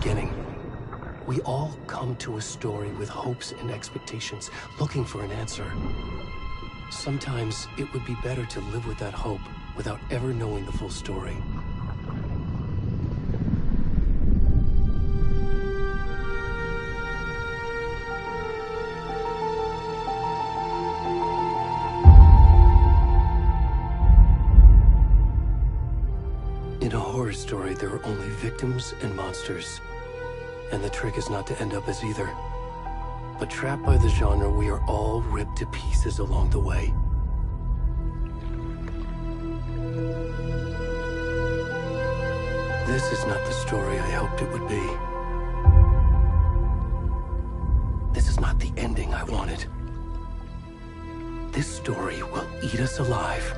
beginning. We all come to a story with hopes and expectations, looking for an answer. Sometimes it would be better to live with that hope without ever knowing the full story. In a horror story, there are only victims and monsters. And the trick is not to end up as either. But trapped by the genre, we are all ripped to pieces along the way. This is not the story I hoped it would be. This is not the ending I wanted. This story will eat us alive.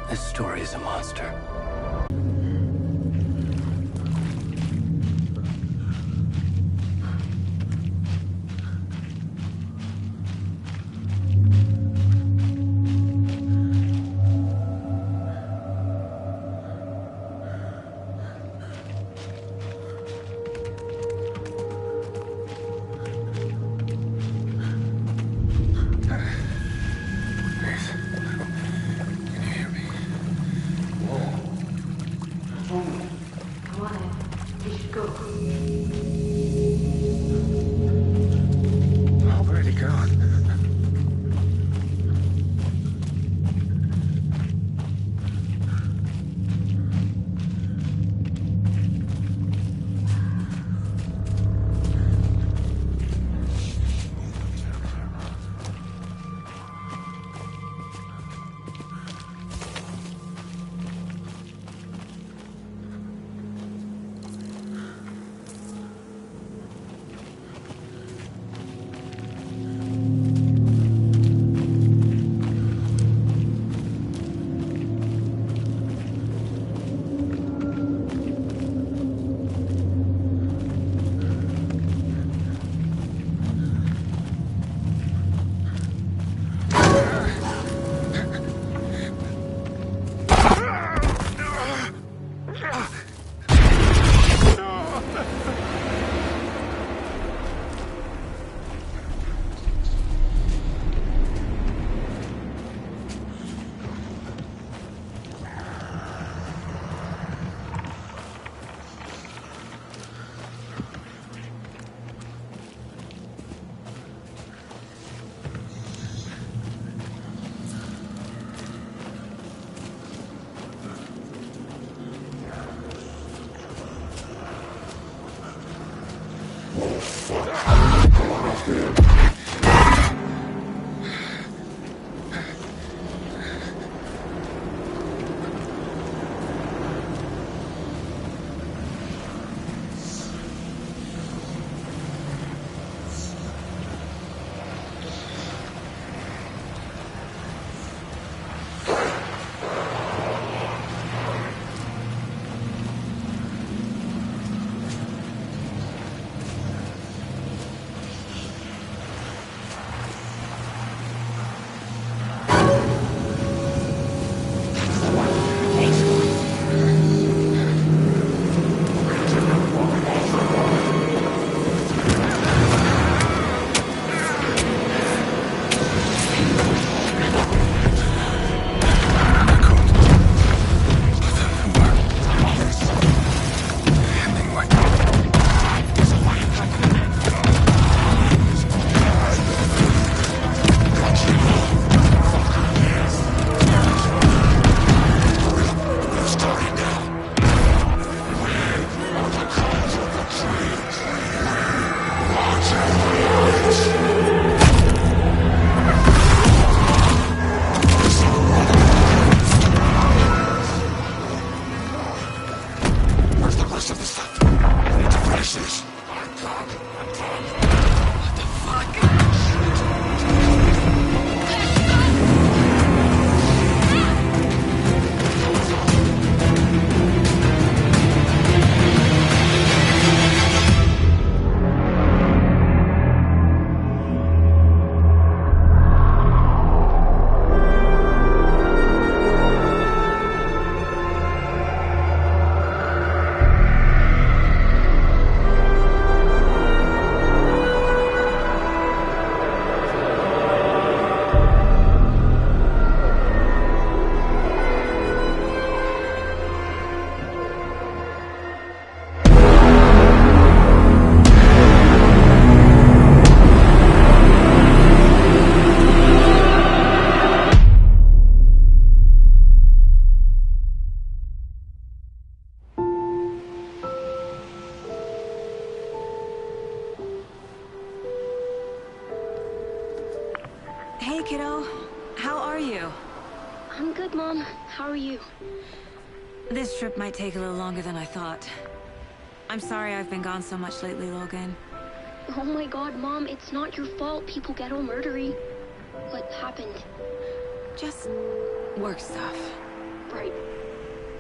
This story is a monster. Hey, kiddo. How are you? I'm good, Mom. How are you? This trip might take a little longer than I thought. I'm sorry I've been gone so much lately, Logan. Oh my god, Mom, it's not your fault people get all murdery. What happened? Just work stuff. Right.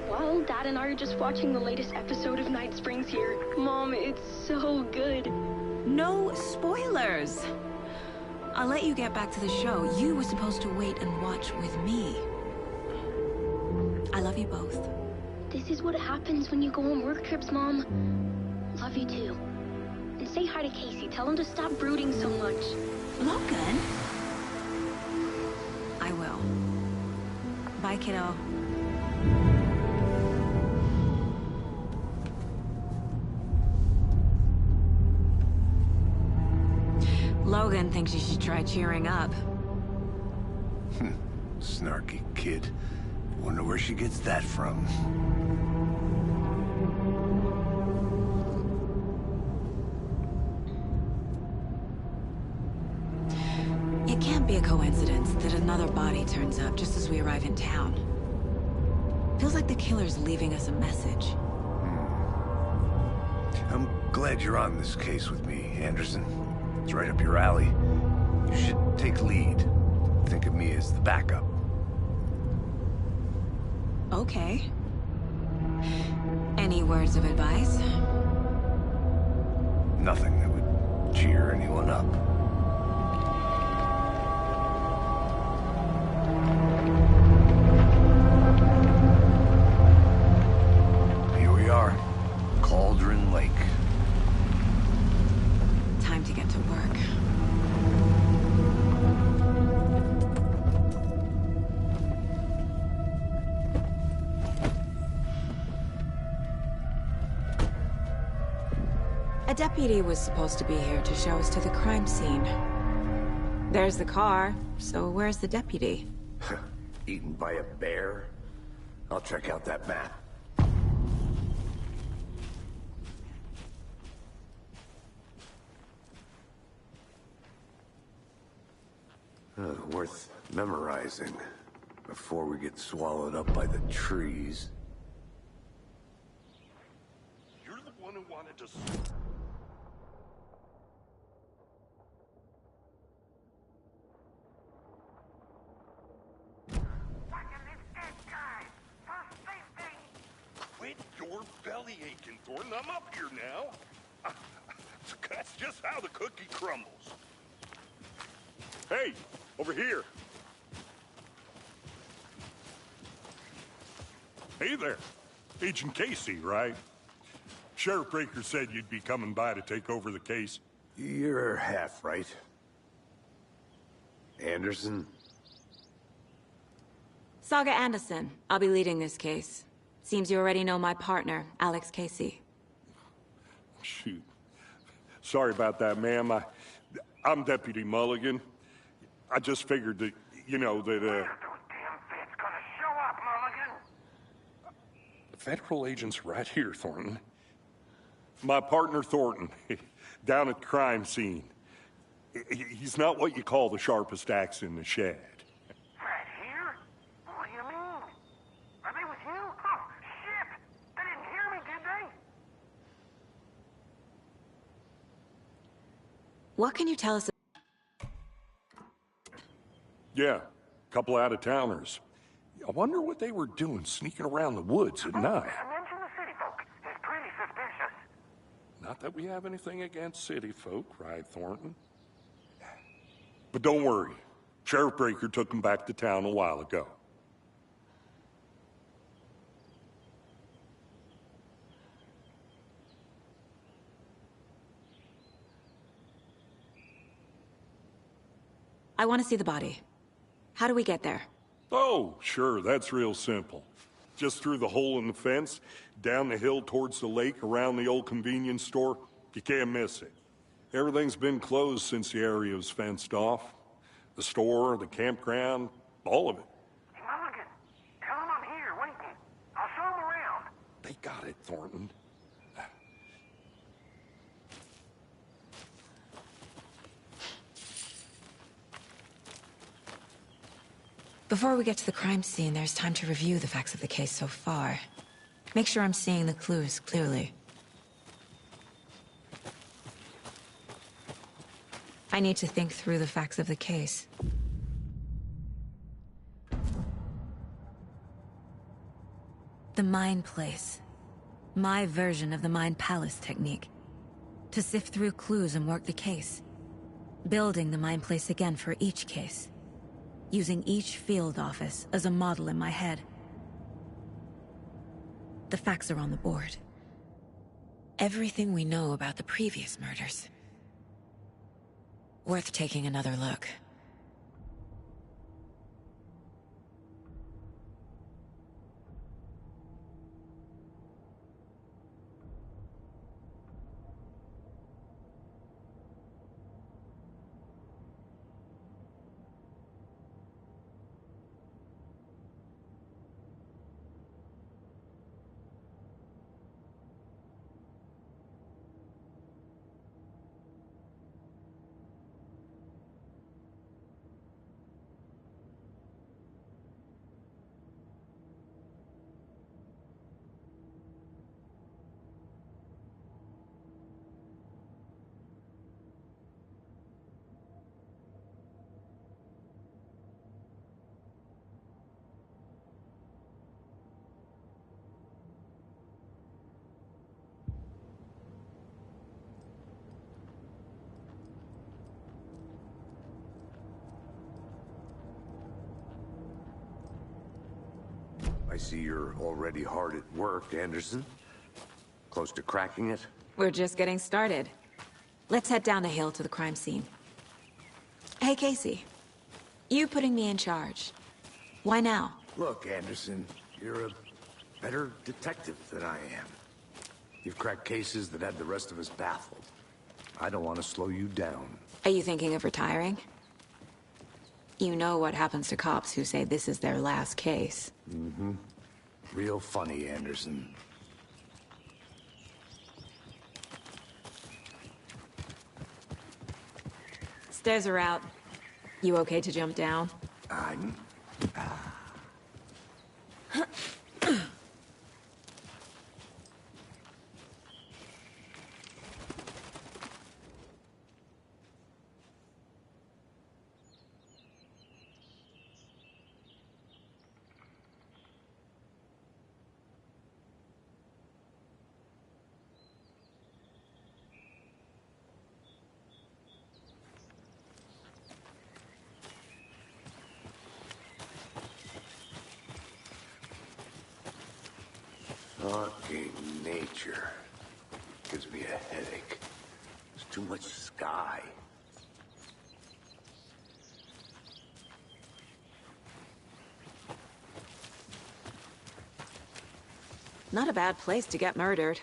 Well, Dad and I are just watching the latest episode of Night Springs here. Mom, it's so good. No spoilers! I'll let you get back to the show. You were supposed to wait and watch with me. I love you both. This is what happens when you go on work trips, Mom. Love you too. And say hi to Casey. Tell him to stop brooding so much. Logan? I will. Bye, kiddo. Logan thinks you should try cheering up. Snarky kid. Wonder where she gets that from. It can't be a coincidence that another body turns up just as we arrive in town. Feels like the killer's leaving us a message. I'm glad you're on this case with me, Anderson. It's right up your alley. You should take lead. Think of me as the backup. Okay. Any words of advice? Nothing that would cheer anyone up. Here we are. Cauldron Lake. Time to get to work. A deputy was supposed to be here to show us to the crime scene. There's the car, so where's the deputy? Eaten by a bear? I'll check out that map. Worth memorizing before we get swallowed up by the trees. You're the one who wanted to... Quit your belly aching, Thornton. I'm up here now. That's just how the cookie crumbles. Hey, over here. Hey there. Agent Casey, right? Sheriff Breaker said you'd be coming by to take over the case. You're half right. Anderson? Saga Anderson. I'll be leading this case. Seems you already know my partner, Alex Casey. Shoot. Sorry about that, ma'am. I'm Deputy Mulligan. I just figured that, you know, that, Those damn feds gonna show up, Mulligan. the federal agent's right here, Thornton. My partner, Thornton, down at the crime scene. He's not what you call the sharpest axe in the shed. Right here? What do you mean? Are they with you? Oh, shit! They didn't hear me, did they? What can you tell us? Yeah, a couple out-of-towners. I wonder what they were doing sneaking around the woods at night. Mention the city folk. It's pretty suspicious. Not that we have anything against city folk, right, Thornton? But don't worry. Sheriff Breaker took them back to town a while ago. I want to see the body. How do we get there? Oh, sure, that's real simple. Just through the hole in the fence, down the hill towards the lake, around the old convenience store. You can't miss it. Everything's been closed since the area was fenced off. The store, the campground, all of it. Hey, Mulligan, tell them I'm here, waiting. I'll show them around. They got it, Thornton. Before we get to the crime scene, there's time to review the facts of the case so far. Make sure I'm seeing the clues clearly. I need to think through the facts of the case. The Mind Place. My version of the Mind Palace technique. To sift through clues and work the case. Building the Mind Place again for each case. Using each field office as a model in my head. The facts are on the board. Everything we know about the previous murders. Worth taking another look. I see you're already hard at work, Anderson. Close to cracking it? We're just getting started. Let's head down the hill to the crime scene. Hey, Casey. You putting me in charge. Why now? Look, Anderson, you're a better detective than I am. You've cracked cases that had the rest of us baffled. I don't want to slow you down. Are you thinking of retiring? You know what happens to cops who say this is their last case. Mm-hmm. Real funny, Anderson. Stairs are out. You okay to jump down? I'm... Fucking nature. Gives me a headache. There's too much sky. Not a bad place to get murdered.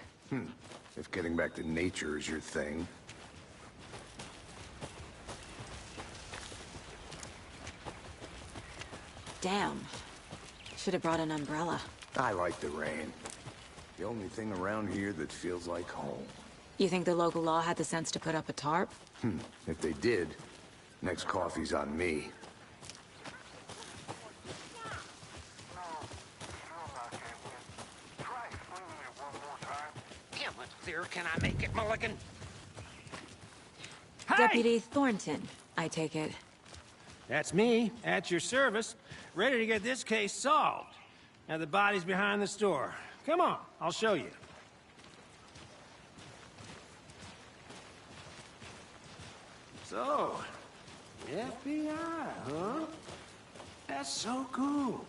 If getting back to nature is your thing. Damn. Should have brought an umbrella. I like the rain. The only thing around here that feels like home. You think the local law had the sense to put up a tarp? If they did, next coffee's on me. Try swinging it one more time. How much clearer can I make it, Mulligan? Deputy Thornton, I take it. That's me, at your service, ready to get this case solved. Now the body's behind the store. Come on, I'll show you. So, FBI, huh? That's so cool.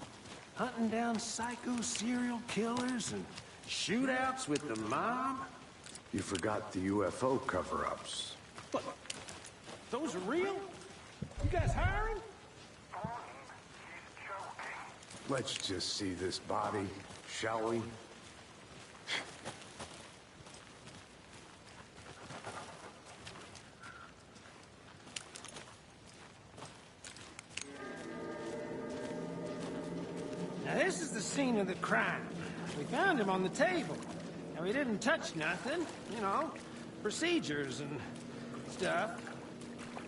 Hunting down psycho serial killers and shootouts with the mob. You forgot the UFO cover-ups. What? Those are real? You guys hiring? Let's just see this body, shall we? Now this is the scene of the crime. We found him on the table. Now he didn't touch nothing, you know, procedures and stuff.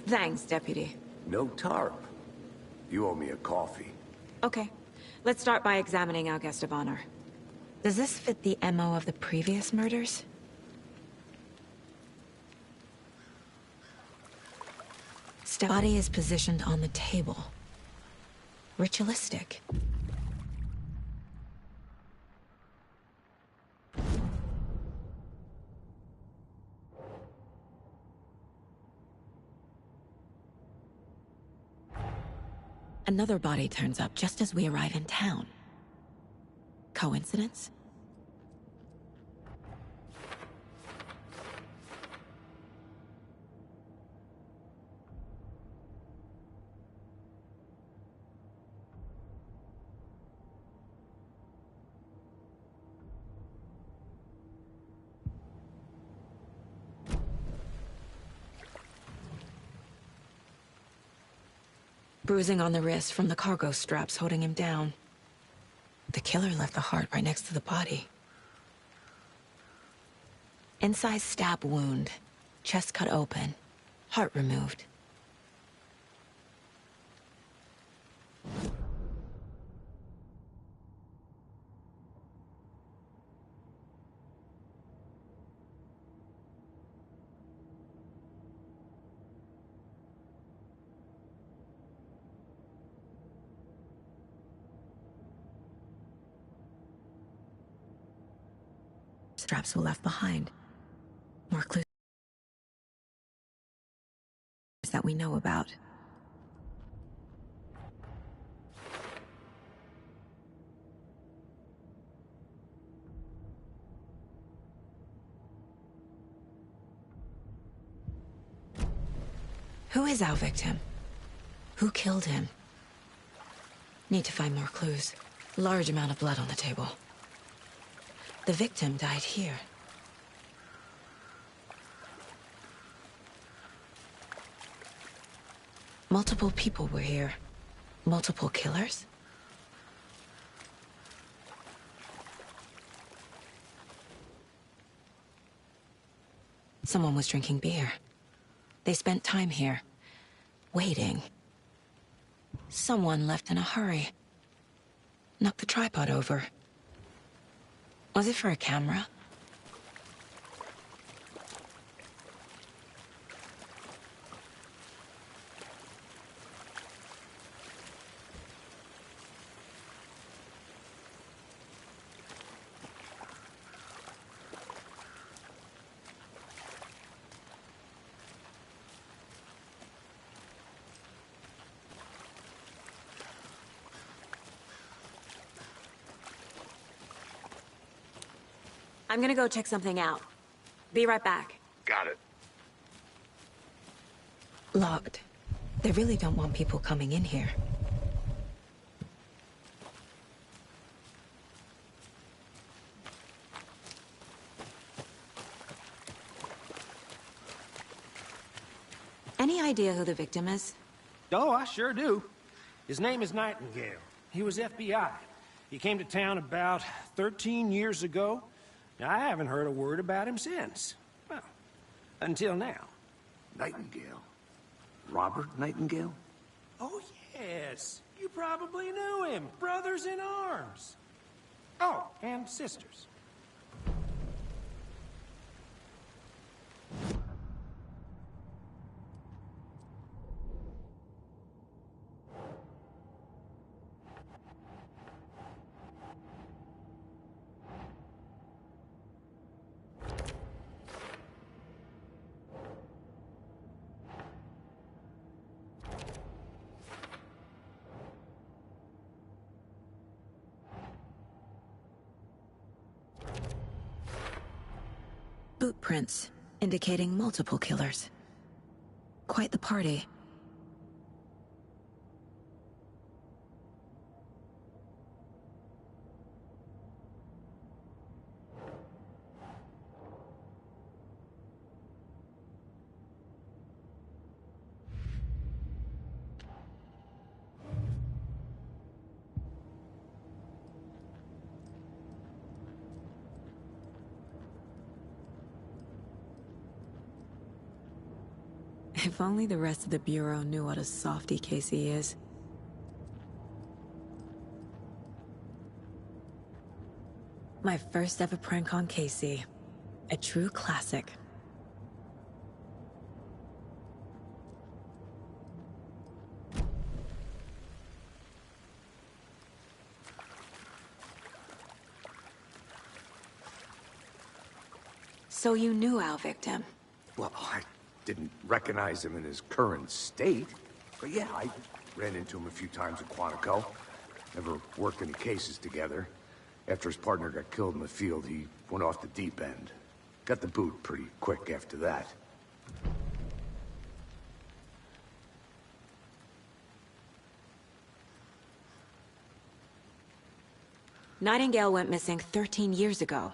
Thanks, Deputy. No tarp. You owe me a coffee. Okay. Let's start by examining our guest of honor. Does this fit the MO of the previous murders? Body is positioned on the table. Ritualistic. Another body turns up just as we arrive in town. Coincidence? Bruising on the wrist from the cargo straps holding him down. The killer left the heart right next to the body. Inside stab wound, chest cut open, heart removed. Straps were left behind. More clues that we know about. Who is our victim? Who killed him? Need to find more clues. Large amount of blood on the table. The victim died here. Multiple people were here. Multiple killers? Someone was drinking beer. They spent time here, waiting. Someone left in a hurry. Knocked the tripod over. Was it for a camera? I'm gonna go check something out. Be right back. Got it. Locked. They really don't want people coming in here. Any idea who the victim is? Oh, I sure do. His name is Nightingale. He was FBI. He came to town about 13 years ago. I haven't heard a word about him since. Well, until now. Nightingale? Robert Nightingale? Oh, yes. You probably knew him. Brothers in arms. Oh, and sisters. Boot prints, indicating multiple killers. Quite the party. If only the rest of the Bureau knew what a softy Casey is. My first ever prank on Casey. A true classic. So you knew our victim? Well, I didn't recognize him in his current state. But yeah, I ran into him a few times at Quantico. Never worked any cases together. After his partner got killed in the field, he went off the deep end. Got the boot pretty quick after that. Nightingale went missing 13 years ago.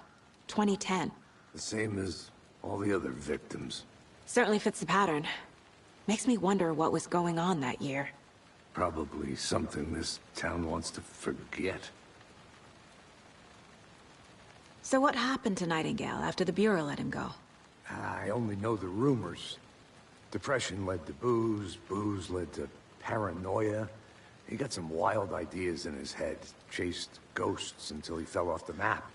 2010. The same as all the other victims. Certainly fits the pattern. Makes me wonder what was going on that year. Probably something this town wants to forget. So what happened to Nightingale after the Bureau let him go? I only know the rumors. Depression led to booze, booze led to paranoia. He got some wild ideas in his head, chased ghosts until he fell off the map.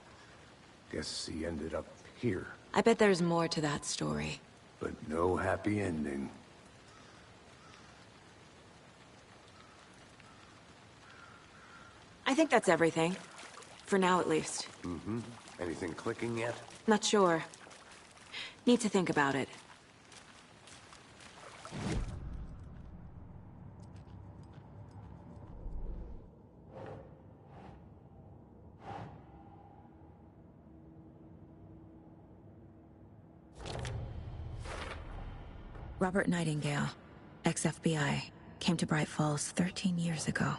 Guess he ended up here. I bet there's more to that story. But no happy ending. I think that's everything. For now, at least. Mm-hmm. Anything clicking yet? Not sure. Need to think about it. Robert Nightingale, ex-FBI, came to Bright Falls 13 years ago.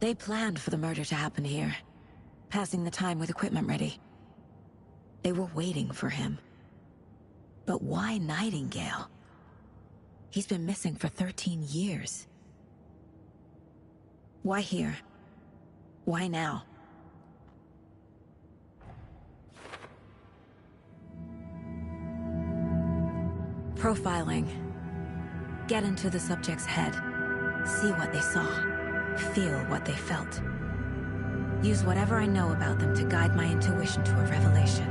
They planned for the murder to happen here, passing the time with equipment ready. They were waiting for him. But why Nightingale? He's been missing for 13 years. Why here? Why now? Profiling. Get into the subject's head. See what they saw. Feel what they felt. Use whatever I know about them to guide my intuition to a revelation.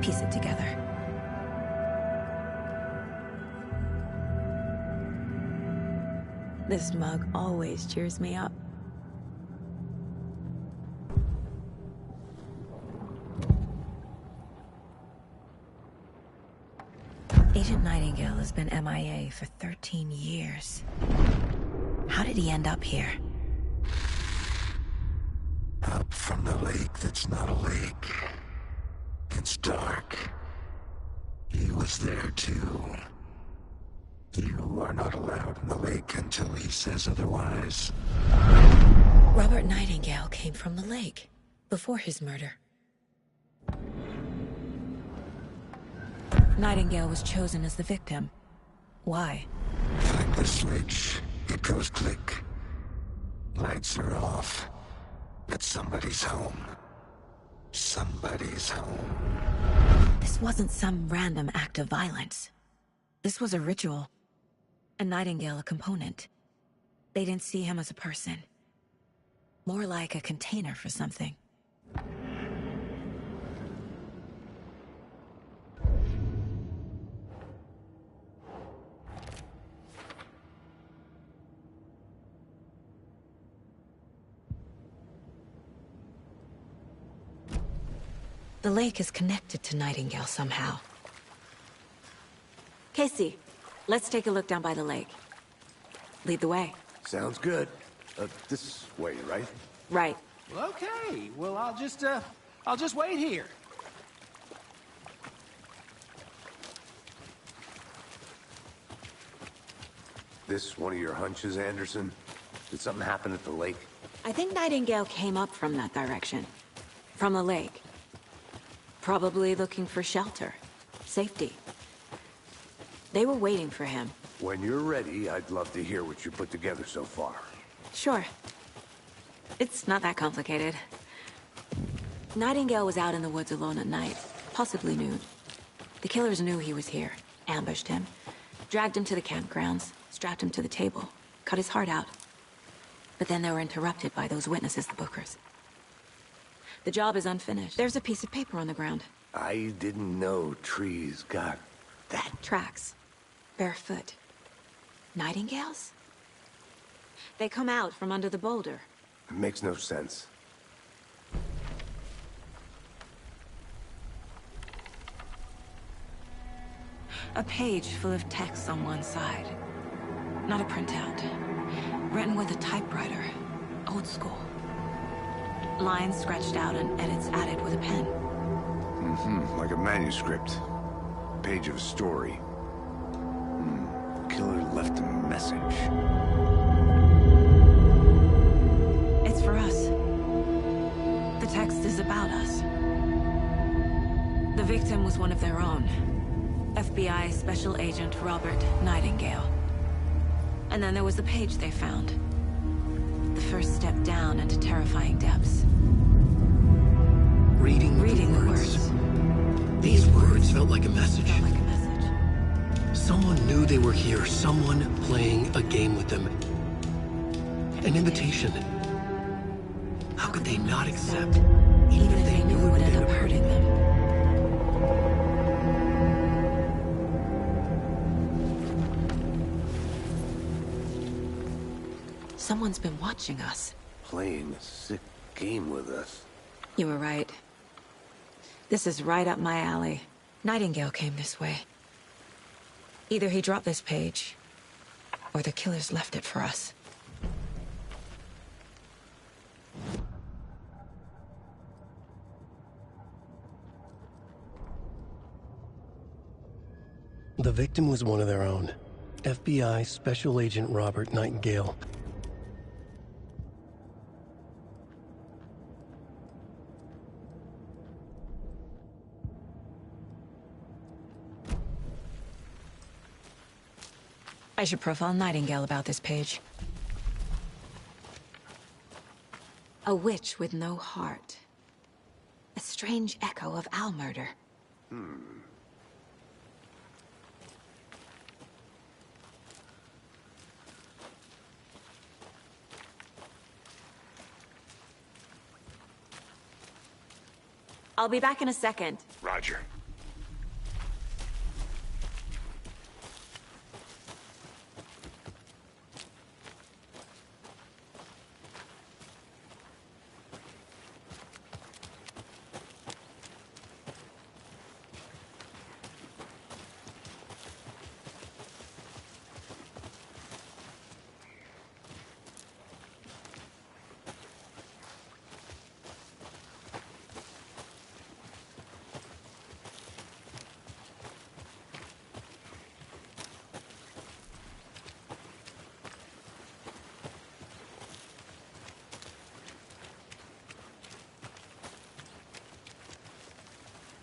Piece it together. This mug always cheers me up. Agent Nightingale has been MIA for 13 years. How did he end up here? Up from the lake that's not a lake. It's dark. He was there too. You are not allowed in the lake until he says otherwise. Robert Nightingale came from the lake, before his murder. Nightingale was chosen as the victim. Why? Find the switch. It goes click. Lights are off. But somebody's home. Somebody's home. This wasn't some random act of violence. This was a ritual. And Nightingale a component. They didn't see him as a person. More like a container for something. The lake is connected to Nightingale somehow. Casey, let's take a look down by the lake. Lead the way. Sounds good. This way, right? Right. Well, okay. Well, I'll just wait here. This one of your hunches, Anderson? Did something happen at the lake? I think Nightingale came up from that direction. From the lake. Probably looking for shelter. Safety. They were waiting for him. When you're ready, I'd love to hear what you put together so far. Sure. It's not that complicated. Nightingale was out in the woods alone at night, possibly nude. The killers knew he was here, ambushed him, dragged him to the campgrounds, strapped him to the table, cut his heart out. But then they were interrupted by those witnesses, the Bookers. The job is unfinished. There's a piece of paper on the ground. I didn't know trees got that. Tracks. Barefoot. Nightingales? They come out from under the boulder. It makes no sense. A page full of text on one side. Not a printout. Written with a typewriter. Old school. Lines scratched out and edits added with a pen. Like a manuscript. Page of a story. Killer left a message. It's for us. The text is about us. The victim was one of their own. FBI Special Agent Robert Nightingale. And then there was the page they found. The first step down into terrifying depths. Reading the words. These words felt like a message. Someone knew they were here. Someone playing a game with them. An invitation. How could they not accept? Even if they knew it would end up hurting them. Someone's been watching us. Playing a sick game with us. You were right. This is right up my alley. Nightingale came this way. Either he dropped this page, or the killers left it for us. The victim was one of their own. FBI Special Agent Robert Nightingale. I should profile Nightingale about this page. A witch with no heart. A strange echo of owl murder. I'll be back in a second. Roger.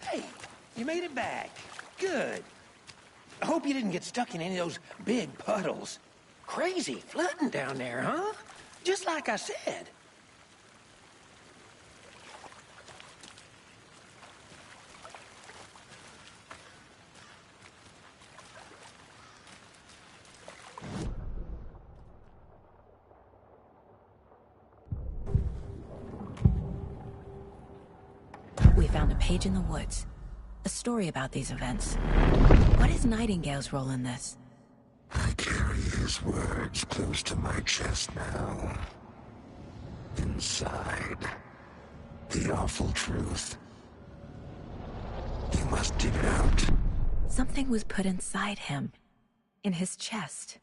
Hey, you made it back. Good. I hope you didn't get stuck in any of those big puddles. Crazy flooding down there, huh? Just like I said. We found a page in the woods. A story about these events. What is Nightingale's role in this? I carry his words close to my chest now. Inside, the awful truth. You must dig it out. Something was put inside him. In his chest.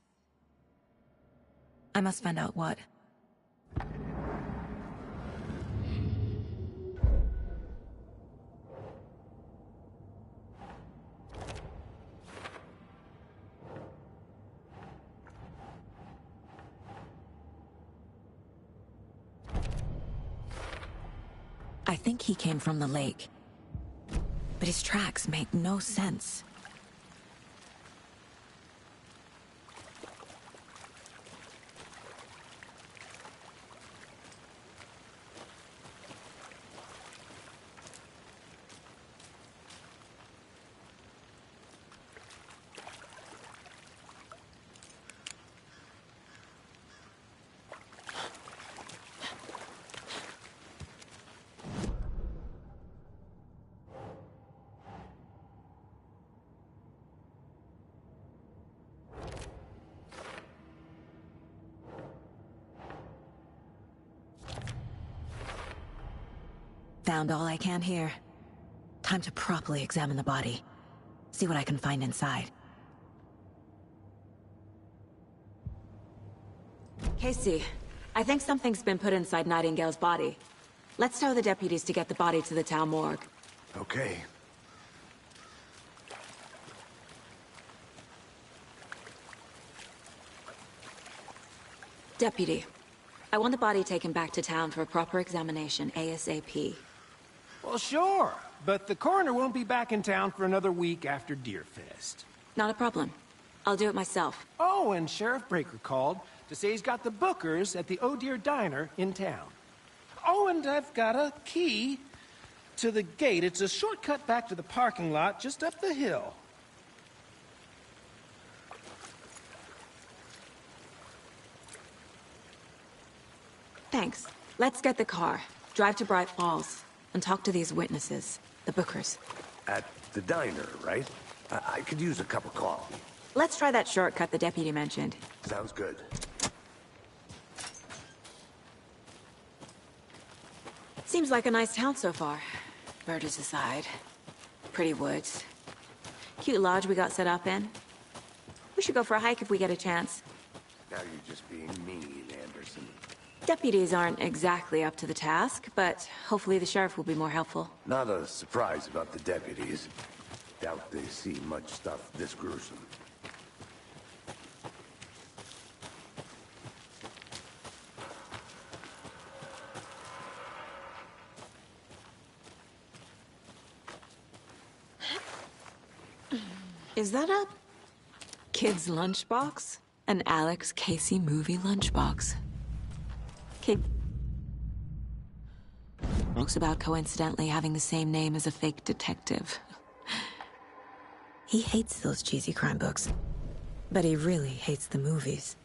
I must find out what. I think he came from the lake. But his tracks make no sense. Found all I can here. Time to properly examine the body. See what I can find inside. Casey, I think something's been put inside Nightingale's body. Let's tell the deputies to get the body to the town morgue. Okay. Deputy, I want the body taken back to town for a proper examination, ASAP. Well, sure, but the coroner won't be back in town for another week after Deerfest. Not a problem. I'll do it myself. Oh, and Sheriff Breaker called to say he's got the Bookers at the Oh Deer Diner in town. Oh, and I've got a key to the gate. It's a shortcut back to the parking lot just up the hill. Thanks. Let's get the car, drive to Bright Falls, and talk to these witnesses, the Bookers. At the diner, right? I could use a cup of coffee. Let's try that shortcut the deputy mentioned. Sounds good. Seems like a nice town so far. Murders aside. Pretty woods. Cute lodge we got set up in. We should go for a hike if we get a chance. Now you're just being mean, Anderson. Deputies aren't exactly up to the task, but hopefully the sheriff will be more helpful. Not a surprise about the deputies. Doubt they see much stuff this gruesome. Is that a kid's lunchbox? An Alex Casey movie lunchbox. Kid talks about coincidentally having the same name as a fake detective. He hates those cheesy crime books, but he really hates the movies.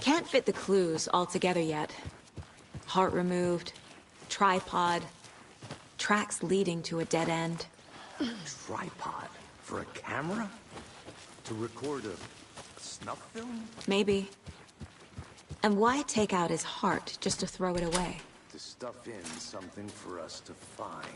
Can't fit the clues all together yet. Heart removed, tripod, tracks leading to a dead end. Tripod? For a camera? To record a snuff film? Maybe. And why take out his heart just to throw it away? To stuff in something for us to find.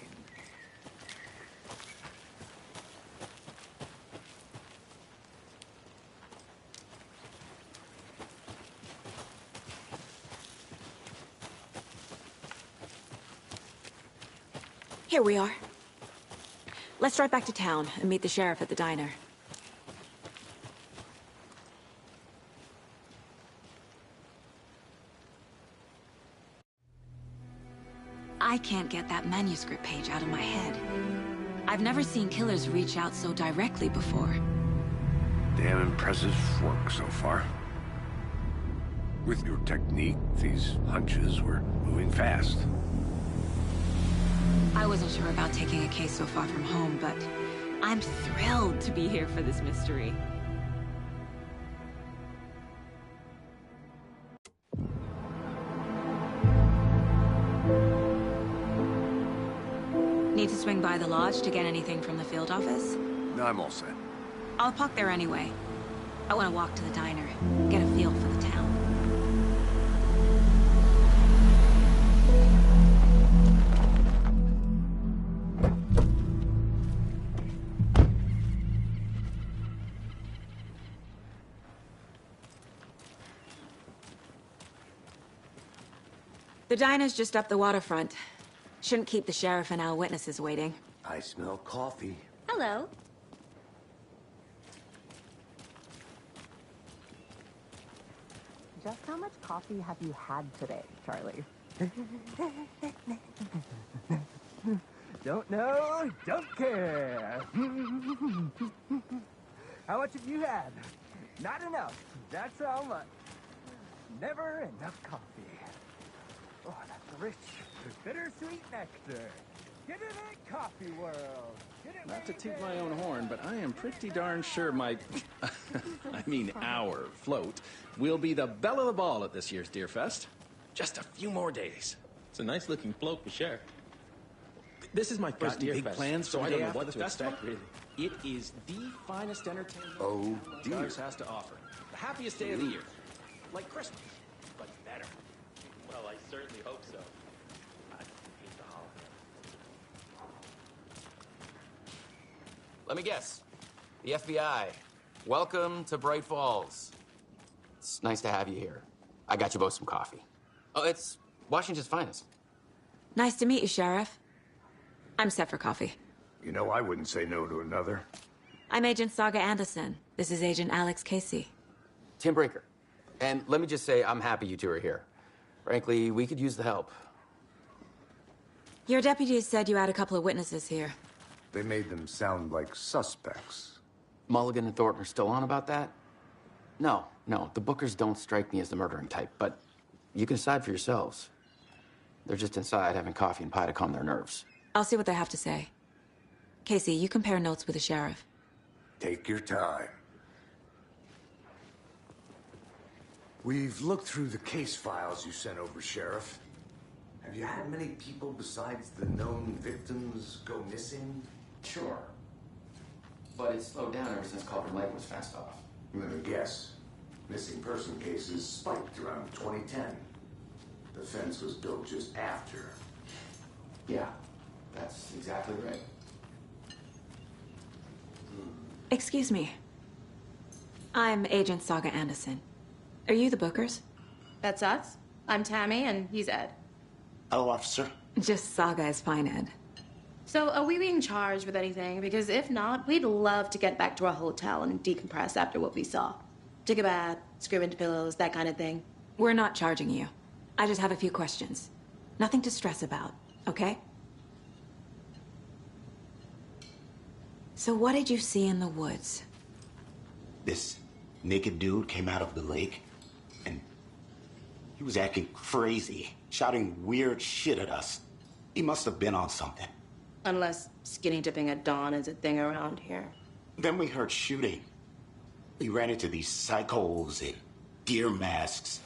Here we are. Let's drive back to town and meet the sheriff at the diner. I can't get that manuscript page out of my head. I've never seen killers reach out so directly before. Damn impressive work so far. With your technique, these hunches were moving fast. I wasn't sure about taking a case so far from home, but I'm thrilled to be here for this mystery. Need to swing by the lodge to get anything from the field office? No, I'm all set. I'll park there anyway. I want to walk to the diner, get a feel for the town. The diner's just up the waterfront. Shouldn't keep the sheriff and our witnesses waiting. I smell coffee. Hello. Just how much coffee have you had today, Charlie? Don't know, don't care. How much have you had? Not enough. That's how much. Never enough coffee. Oh, that's rich, bittersweet nectar. Get in it, coffee world. Not to toot my own horn, but I am pretty darn sure my, our float will be the belle of the ball at this year's Deerfest. Just a few more days. It's a nice looking float for sure. This is my first Got big Deerfest, plans so for I the don't day know after what the to festival? expect, really. It is the finest entertainment Oh, dear. Ours has to offer. The happiest day of the year. Like Christmas, but better. Well, I certainly hope so. I hate the holiday. Let me guess. The FBI. Welcome to Bright Falls. It's nice to have you here. I got you both some coffee. Oh, it's Washington's finest. Nice to meet you, Sheriff. I'm set for coffee. You know, I wouldn't say no to another. I'm Agent Saga Anderson. This is Agent Alex Casey. Tim Brinker. And let me just say, I'm happy you two are here. Frankly, we could use the help. Your deputies said you had a couple of witnesses here. They made them sound like suspects. Mulligan and Thornton are still on about that? No, the Bookers don't strike me as the murdering type, but you can decide for yourselves. They're just inside having coffee and pie to calm their nerves. I'll see what they have to say. Casey, you compare notes with the sheriff. Take your time. We've looked through the case files you sent over, Sheriff. Have you had many people besides the known victims go missing? Sure. But it's slowed down ever since Culver Lake was fenced off. Let me guess. Missing person cases spiked around 2010. The fence was built just after. Yeah, that's exactly right. Excuse me. I'm Agent Saga Anderson. Are you the Bookers? That's us. I'm Tammy, and he's Ed. Hello, officer. Just Saga is fine, Ed. So, are we being charged with anything? Because if not, we'd love to get back to our hotel and decompress after what we saw. Take a bath, scream into pillows, that kind of thing. We're not charging you. I just have a few questions. Nothing to stress about, okay? So what did you see in the woods? This naked dude came out of the lake, and he was acting crazy, shouting weird shit at us. He must have been on something. Unless skinny dipping at dawn is a thing around here. Then we heard shooting. We ran into these psychos in deer masks.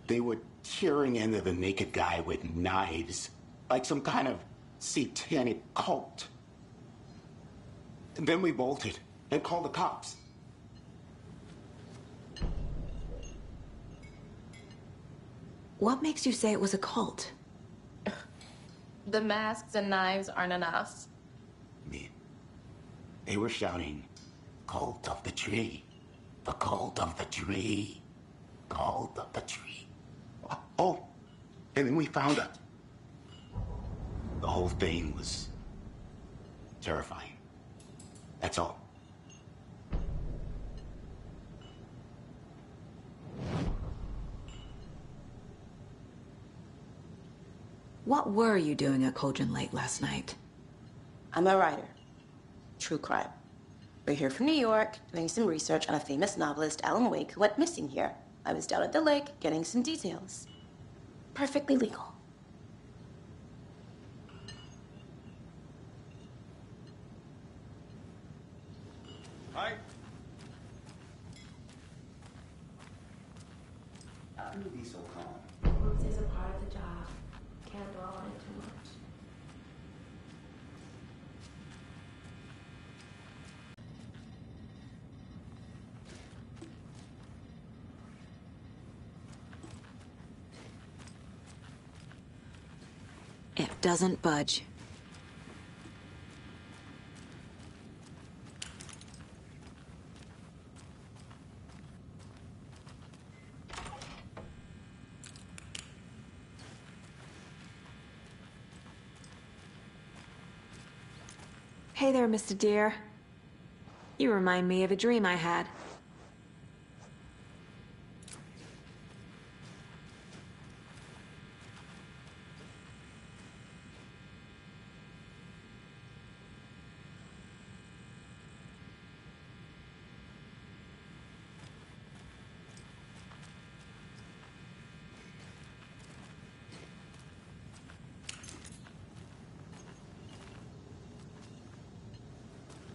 They were tearing into the naked guy with knives, like some kind of satanic cult. And then we bolted and called the cops. What makes you say it was a cult? The masks and knives aren't enough. They were shouting, "Cult of the tree. The cult of the tree. Cult of the tree." Oh, and then we found it. The whole thing was terrifying. That's all. What were you doing at Cauldron Lake last night? I'm a writer. True crime. We're here from New York, doing some research on a famous novelist, Alan Wake, who went missing here. I was down at the lake, getting some details. Perfectly legal. Hi. How can you be so calm? Moods is a part of the job. Can't dwell on it too much. It doesn't budge. Hey there, Mr. Deer. You remind me of a dream I had.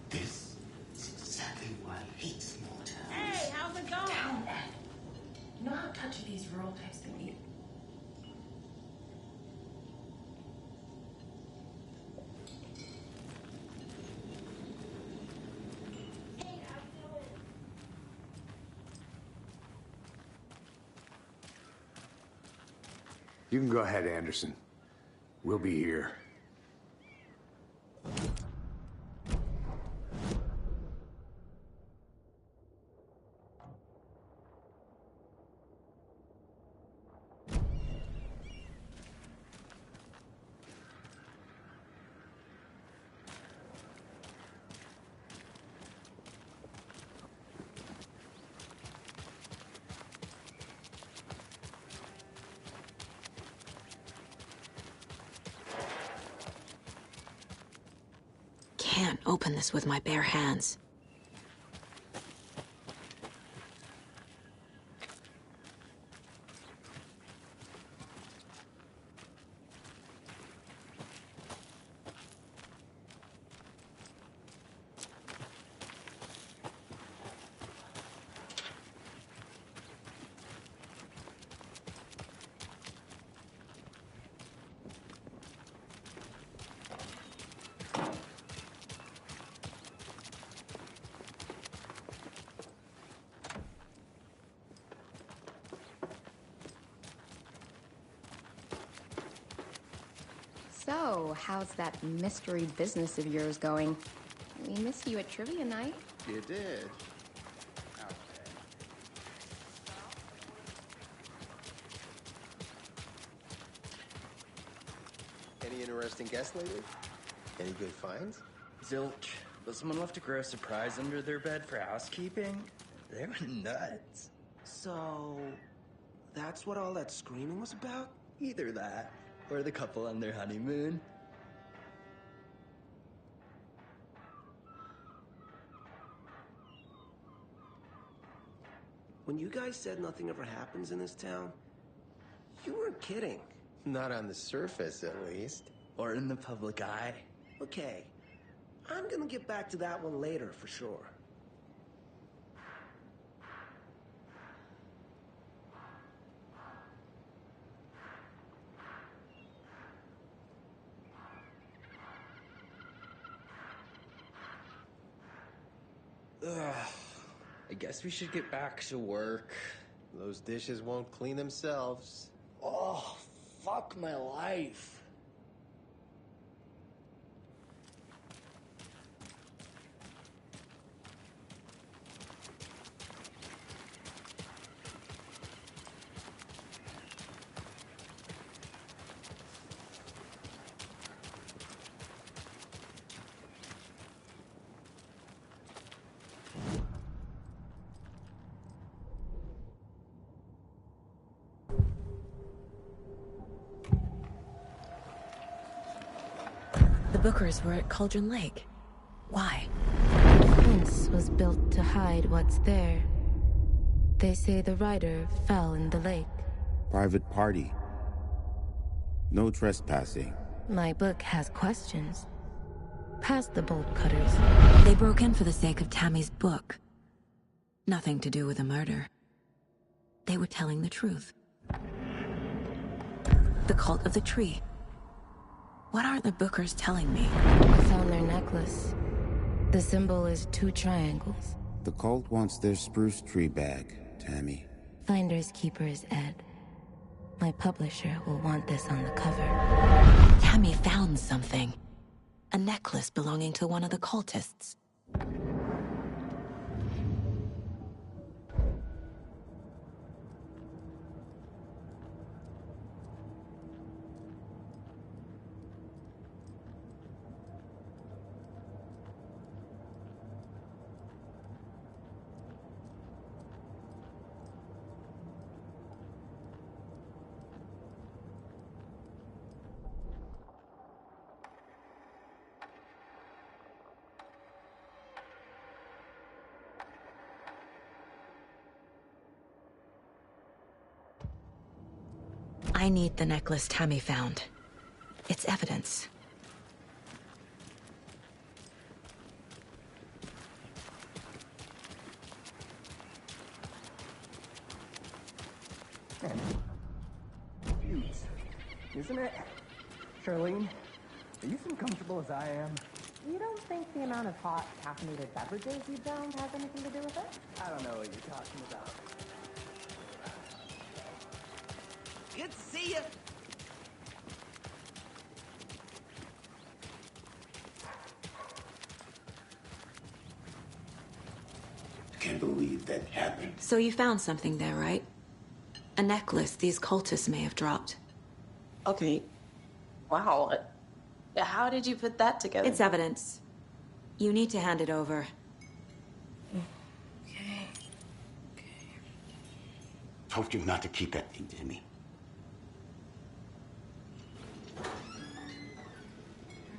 This is exactly why I hate small town. You can go ahead, Anderson. We'll be here. Can't open this with my bare hands. So, how's that mystery business of yours going? We missed you at trivia night. You did? Any interesting guests lately? Any good finds? Zilch, but someone left a gross surprise under their bed for housekeeping? They were nuts. So, that's what all that screaming was about? Either that, or the couple on their honeymoon. When you guys said nothing ever happens in this town, you weren't kidding. Not on the surface, at least. Or in the public eye. Okay, I'm gonna get back to that one later for sure. Ugh. I guess we should get back to work. Those dishes won't clean themselves. Oh, fuck my life. The Bookers were at Cauldron Lake. Why? Fence was built to hide what's there. They say the rider fell in the lake. Private party. No trespassing. My book has questions. Past the bolt cutters. They broke in for the sake of Tammy's book. Nothing to do with a murder. They were telling the truth. The cult of the tree. What aren't the Bookers telling me? I found their necklace. The symbol is 2 triangles. The cult wants their spruce tree back, Tammy. Finders keepers, Ed. My publisher will want this on the cover. Tammy found something. A necklace belonging to one of the cultists. I need the necklace Tammy found. It's evidence. Cute, isn't it? Charlene, are you as comfortable as I am? You don't think the amount of hot, caffeinated beverages you downed has anything to do with it? I don't know what you're talking about. Good to see you. can't believe that happened. So you found something there, right? A necklace these cultists may have dropped. Okay. Wow. How did you put that together? It's evidence. You need to hand it over. Told you not to keep that thing to me.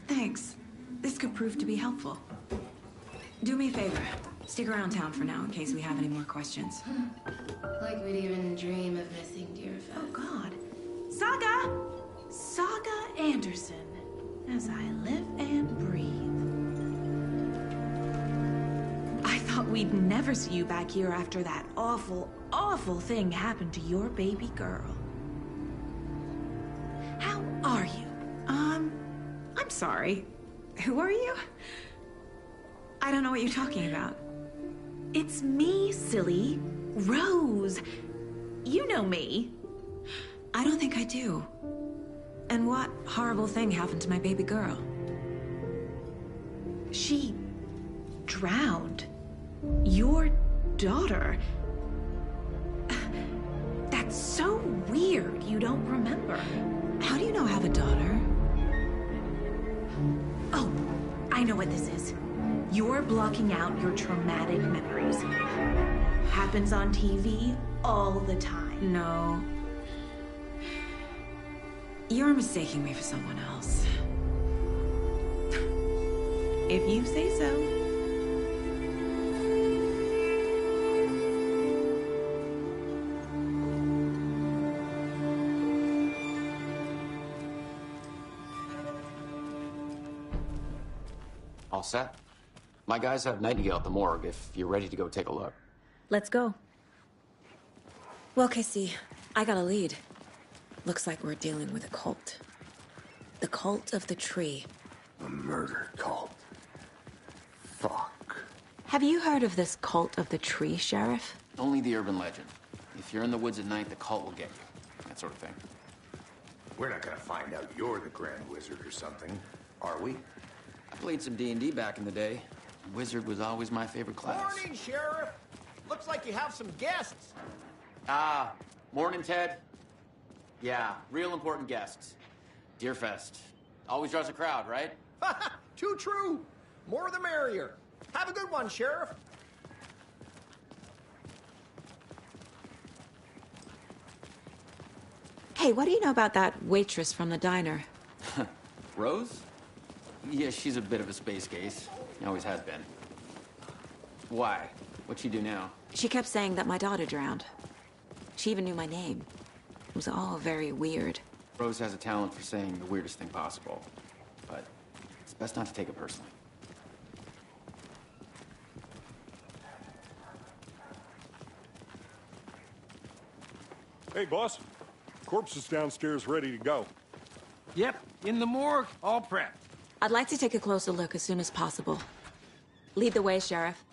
Thanks. This could prove to be helpful. Do me a favor. Stick around town for now in case we have any more questions. Like we'd even dream of missing Deerfest. Oh, God. Saga! Saga Anderson. As I live and breathe. I thought we'd never see you back here after that awful, awful thing happened to your baby girl. How are you? I'm sorry. Who are you? I don't know what you're talking about. It's me, silly. Rose. You know me. I don't think I do. And what horrible thing happened to my baby girl? She drowned. Your daughter. That's so weird you don't remember. How do you know I have a daughter? Oh, I know what this is. You're blocking out your traumatic memories. Happens on TV all the time. No. You're mistaking me for someone else. If you say so. All set? My guys have Nightingale at the morgue if you're ready to go take a look. Let's go. Well, Casey, I got a lead. Looks like we're dealing with a cult. The cult of the tree. A murder cult. Fuck. Have you heard of this cult of the tree, Sheriff? Only the urban legend. If you're in the woods at night, the cult will get you. That sort of thing. We're not gonna find out you're the Grand Wizard or something, are we? I played some D&D back in the day. Wizard was always my favorite class. Morning, Sheriff. Looks like you have some guests. Ah, morning, Ted. Yeah, real important guests. Deerfest. Always draws a crowd, right? Too true. More the merrier. Have a good one, Sheriff. Hey, what do you know about that waitress from the diner? Rose? Yeah, she's a bit of a space case. Always has been. Why? What'd she do now? She kept saying that my daughter drowned. She even knew my name. It was all very weird. Rose has a talent for saying the weirdest thing possible. But it's best not to take it personally. Hey, boss. Corpse is downstairs ready to go. Yep, in the morgue, all prepped. I'd like to take a closer look as soon as possible. Lead the way, Sheriff.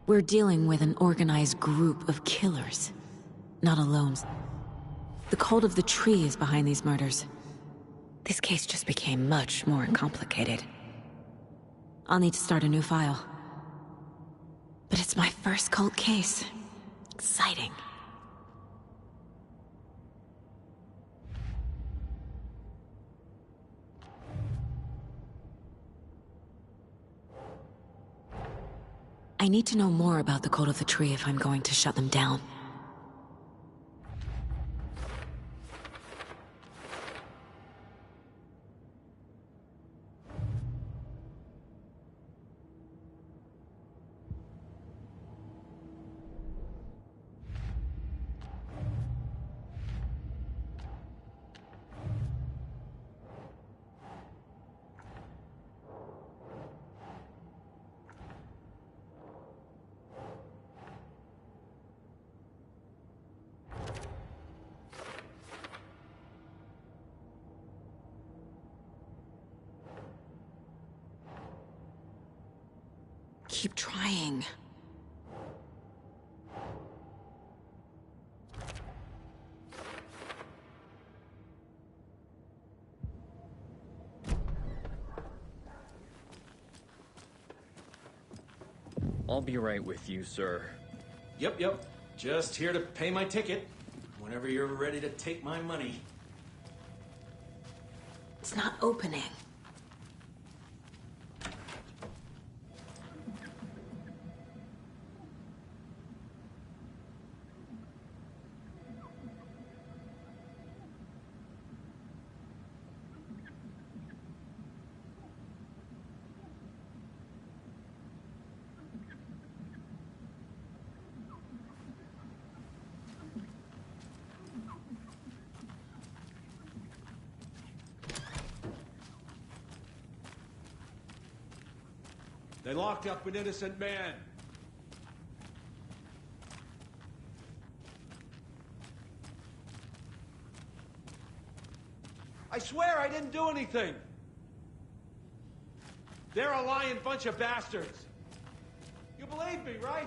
We're dealing with an organized group of killers, not a lone. The cult of the tree is behind these murders. This case just became much more complicated. I'll need to start a new file. But it's my first cult case. Exciting. I need to know more about the cult of the tree if I'm going to shut them down. keep trying. I'll be right with you, sir. Yep. Just here to pay my ticket. Whenever you're ready to take my money. It's not opening. They locked up an innocent man. I swear I didn't do anything. They're a lying bunch of bastards. You believe me, right?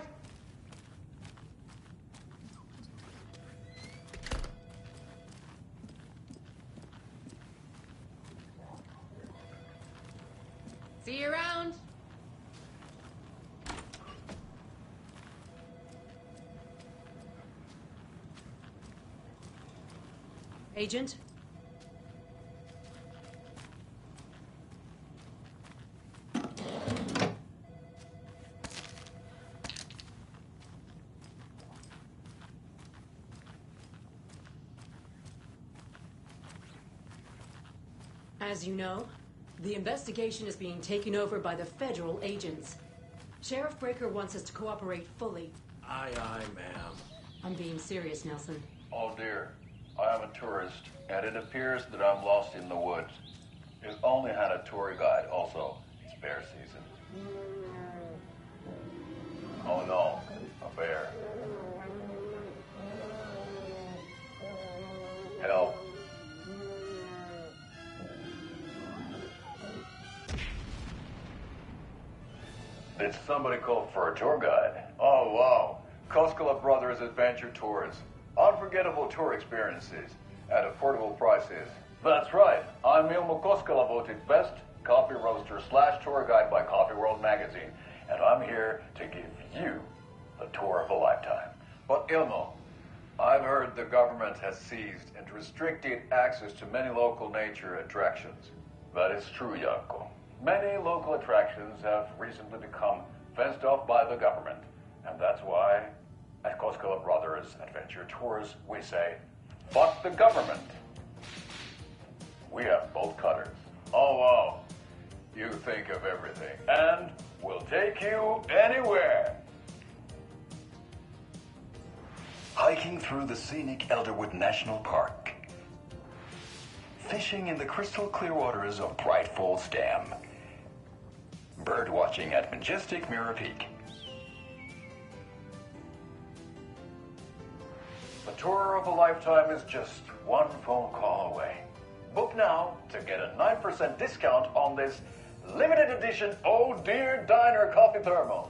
See you around. Agent? As you know, the investigation is being taken over by the federal agents. Sheriff Breaker wants us to cooperate fully. Aye, ma'am. I'm being serious, Nelson. Oh dear, I am a tourist, and it appears that I'm lost in the woods. We've only had a tour guide, also. It's bear season. Oh no, a bear. Help. Did somebody call for a tour guide? Oh wow, Koskela Brothers Adventure Tours. Unforgettable tour experiences at affordable prices. That's right. I'm Ilmo Koskela, voted best coffee roaster / tour guide by Coffee World magazine, and I'm here to give you the tour of a lifetime. But Ilmo, I've heard the government has seized and restricted access to many local nature attractions. That is true, Janko. Many local attractions have recently become fenced off by the government, and that's why at Koskela Brothers Adventure Tours, we say, fuck the government. We have bolt cutters. Oh, wow. You think of everything. And we'll take you anywhere. Hiking through the scenic Elderwood National Park. Fishing in the crystal clear waters of Bright Falls Dam. Bird watching at majestic Mirror Peak. The tour of a lifetime is just one phone call away. Book now to get a 9% discount on this limited edition Oh Dear Diner coffee thermos.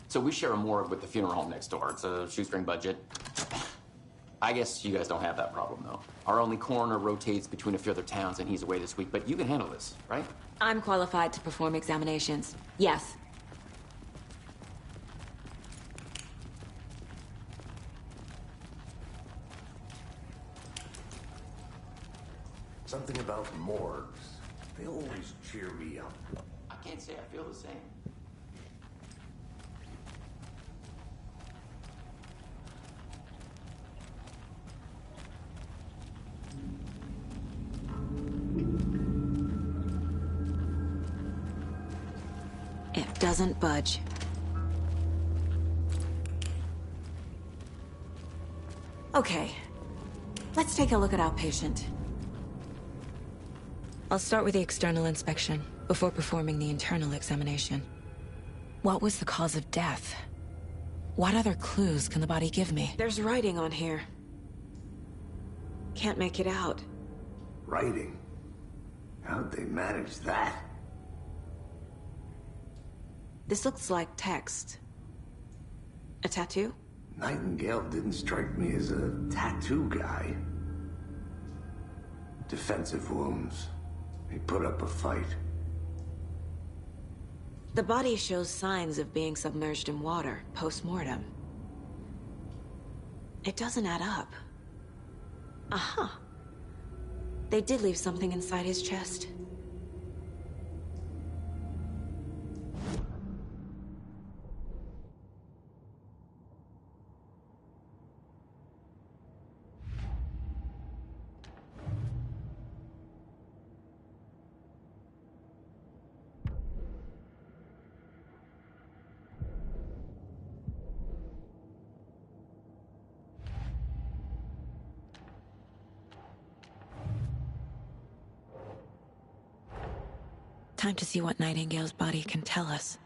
So we share a morgue with the funeral home next door. It's a shoestring budget. I guess you guys don't have that problem, though. Our only coroner rotates between a few other towns, and he's away this week. But you can handle this, right? I'm qualified to perform examinations. Yes. Something about morgues. They always cheer me up. I can't say I feel the same. It doesn't budge. Okay, let's take a look at our patient. I'll start with the external inspection before performing the internal examination. What was the cause of death? What other clues can the body give me? There's writing on here. Can't make it out. Writing? How'd they manage that? This looks like text. A tattoo? Nightingale didn't strike me as a tattoo guy. Defensive wounds. He put up a fight. The body shows signs of being submerged in water, post-mortem. It doesn't add up. Aha. They did leave something inside his chest. Time to see what Nightingale's body can tell us.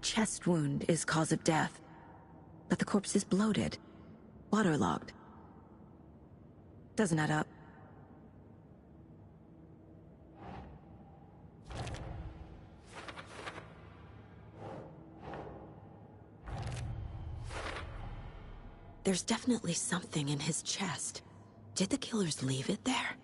Chest wound is cause of death, but the corpse is bloated, waterlogged. Doesn't add up. There's definitely something in his chest. Did the killers leave it there?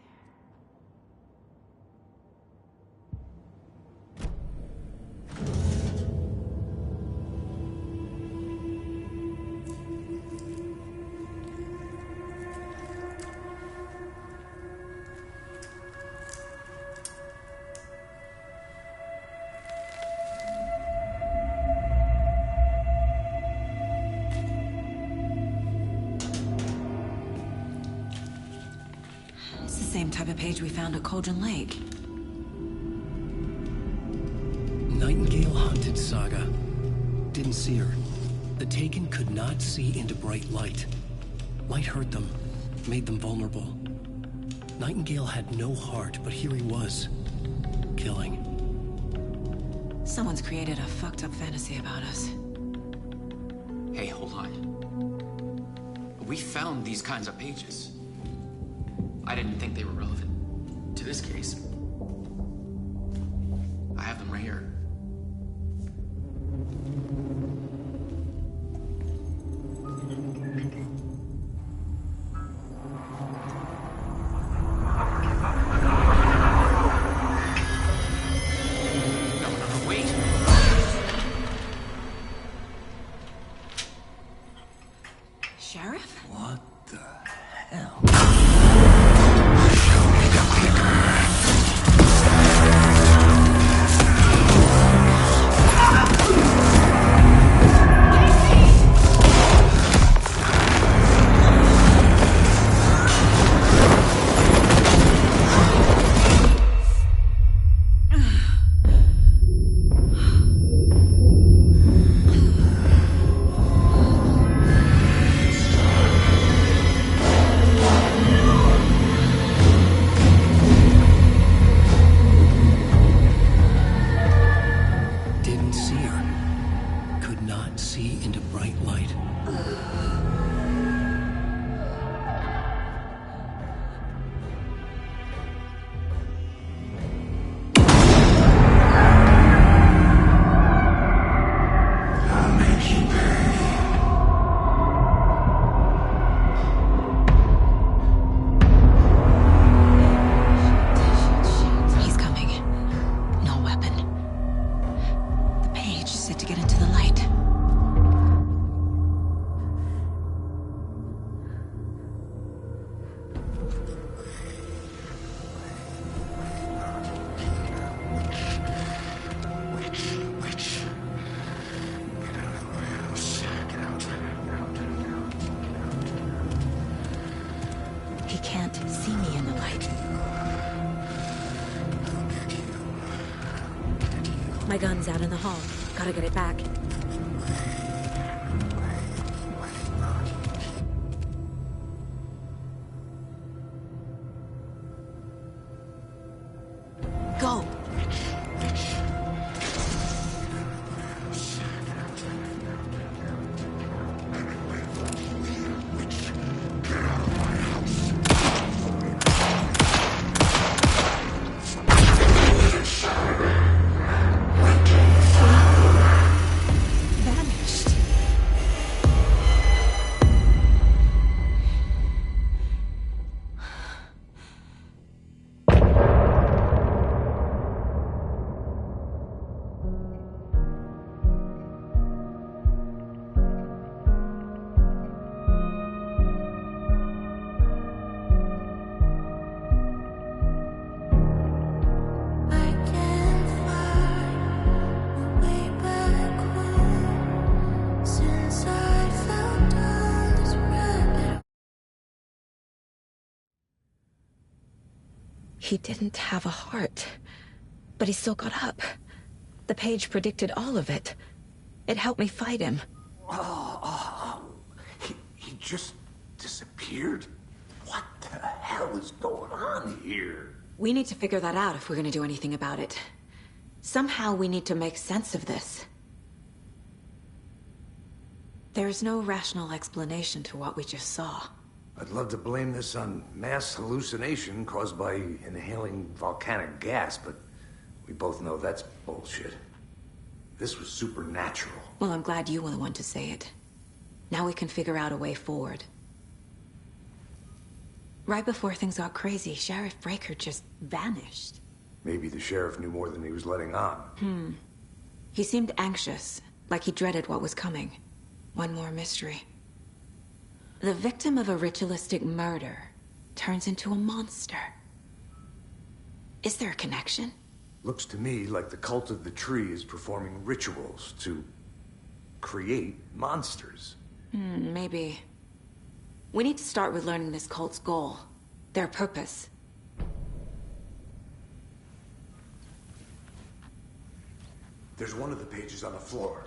Same type of page we found at Cauldron Lake. Nightingale hunted Saga. Didn't see her. The Taken could not see into bright light. Light hurt them, made them vulnerable. Nightingale had no heart, but here he was, killing. Someone's created a fucked up fantasy about us. Hey, hold on. We found these kinds of pages. I didn't think they were relevant to this case. I have them right here. No, wait. Sheriff? What the hell? He can't see me in the light. My gun's out in the hall. Gotta get it back. Go! He didn't have a heart, but he still got up. The page predicted all of it. It helped me fight him. He just disappeared? What the hell is going on here? We need to figure that out if we're gonna do anything about it. Somehow we need to make sense of this. There's no rational explanation to what we just saw. I'd love to blame this on mass hallucination caused by inhaling volcanic gas, but we both know that's bullshit. This was supernatural. Well, I'm glad you were the one to say it. Now we can figure out a way forward. Right before things got crazy, Sheriff Breaker just vanished. Maybe the sheriff knew more than he was letting on. He seemed anxious, like he dreaded what was coming. One more mystery. The victim of a ritualistic murder turns into a monster. Is there a connection? Looks to me like the cult of the tree is performing rituals to create monsters. Maybe. We need to start with learning this cult's goal, their purpose. There's one of the pages on the floor.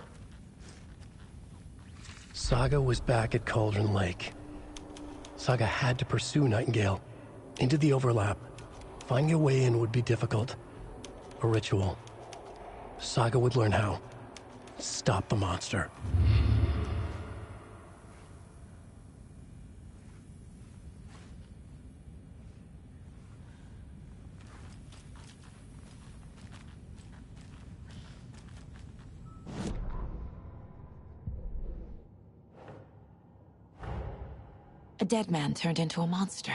Saga was back at Cauldron Lake. Saga had to pursue Nightingale into the overlap. Finding a way in would be difficult. A ritual. Saga would learn how. Stop the monster. A dead man turned into a monster.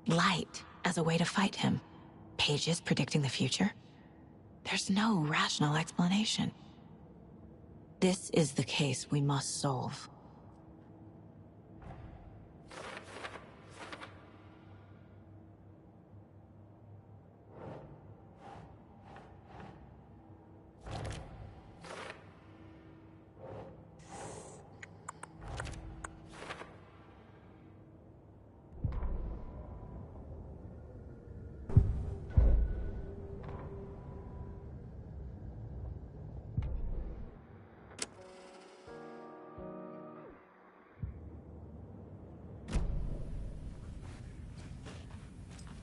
Light as a way to fight him. Pages predicting the future. There's no rational explanation. This is the case we must solve.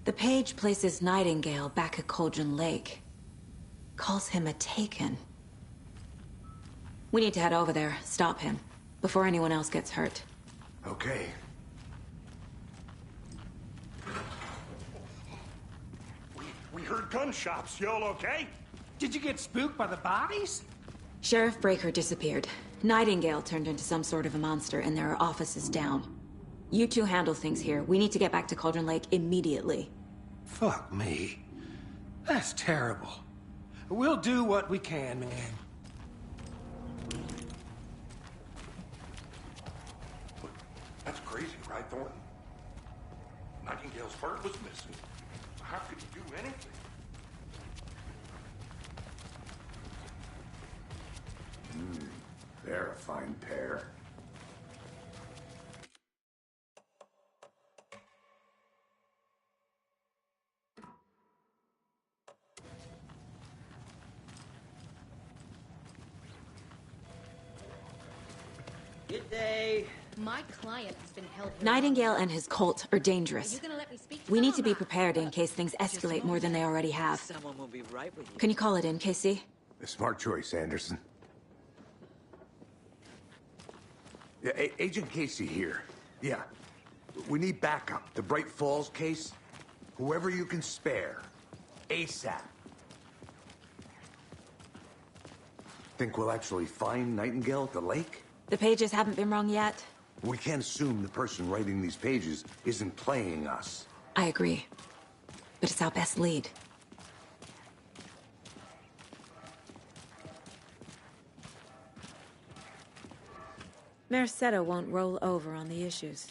The page places Nightingale back at Cauldron Lake. Calls him a Taken. We need to head over there, stop him, before anyone else gets hurt. Okay. We heard gunshots. Y'all okay? Did you get spooked by the bodies? Sheriff Breaker disappeared. Nightingale turned into some sort of a monster, and there are offices down. You two handle things here. We need to get back to Cauldron Lake immediately. Fuck me. That's terrible. We'll do what we can, man. That's crazy, right, Thornton? Nightingale's heart was missing. How could he do anything? They're a fine pair. Good day. My client has been held. Nightingale and his cult are dangerous. Are you gonna let me speak? We need to be prepared in case things escalate more than they already have. Someone will be right with you. Can you call it in, Casey? A smart choice, Anderson. Yeah, Agent Casey here. Yeah. We need backup. The Bright Falls case. Whoever you can spare. ASAP. Think we'll actually find Nightingale at the lake? The pages haven't been wrong yet. We can't assume the person writing these pages isn't playing us. I agree. But it's our best lead. Mercedo won't roll over on the issues.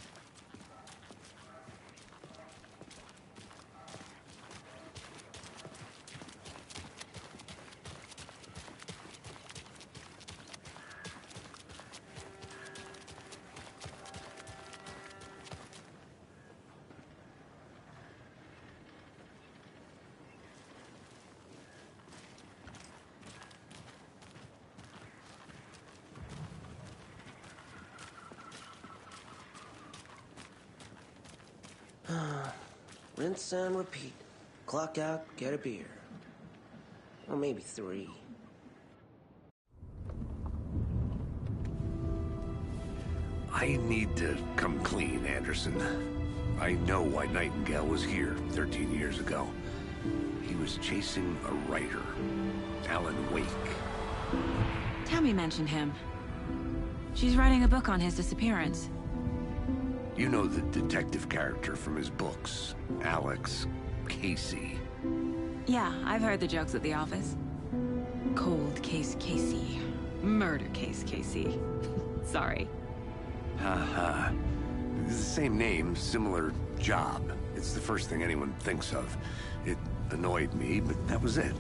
Rinse and repeat. Clock out, get a beer. Or maybe 3. I need to come clean, Anderson. I know why Nightingale was here 13 years ago. He was chasing a writer, Alan Wake. Tammy mentioned him. She's writing a book on his disappearance. You know the detective character from his books, Alex Casey. Yeah, I've heard the jokes at the office. Cold case Casey. Murder case Casey. Sorry. Haha. The same name, similar job. It's the first thing anyone thinks of. It annoyed me, but that was it.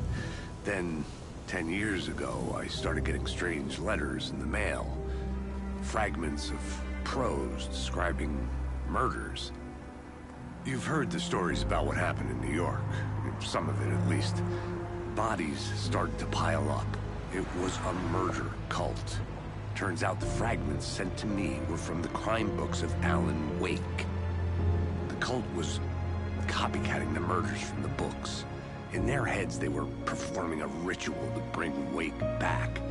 Then, 10 years ago, I started getting strange letters in the mail. Fragments of prose describing murders. You've heard the stories about what happened in New York. Some of it, at least. Bodies started to pile up. It was a murder cult. Turns out the fragments sent to me were from the crime books of Alan Wake. The cult was copycatting the murders from the books. In their heads, they were performing a ritual to bring Wake back.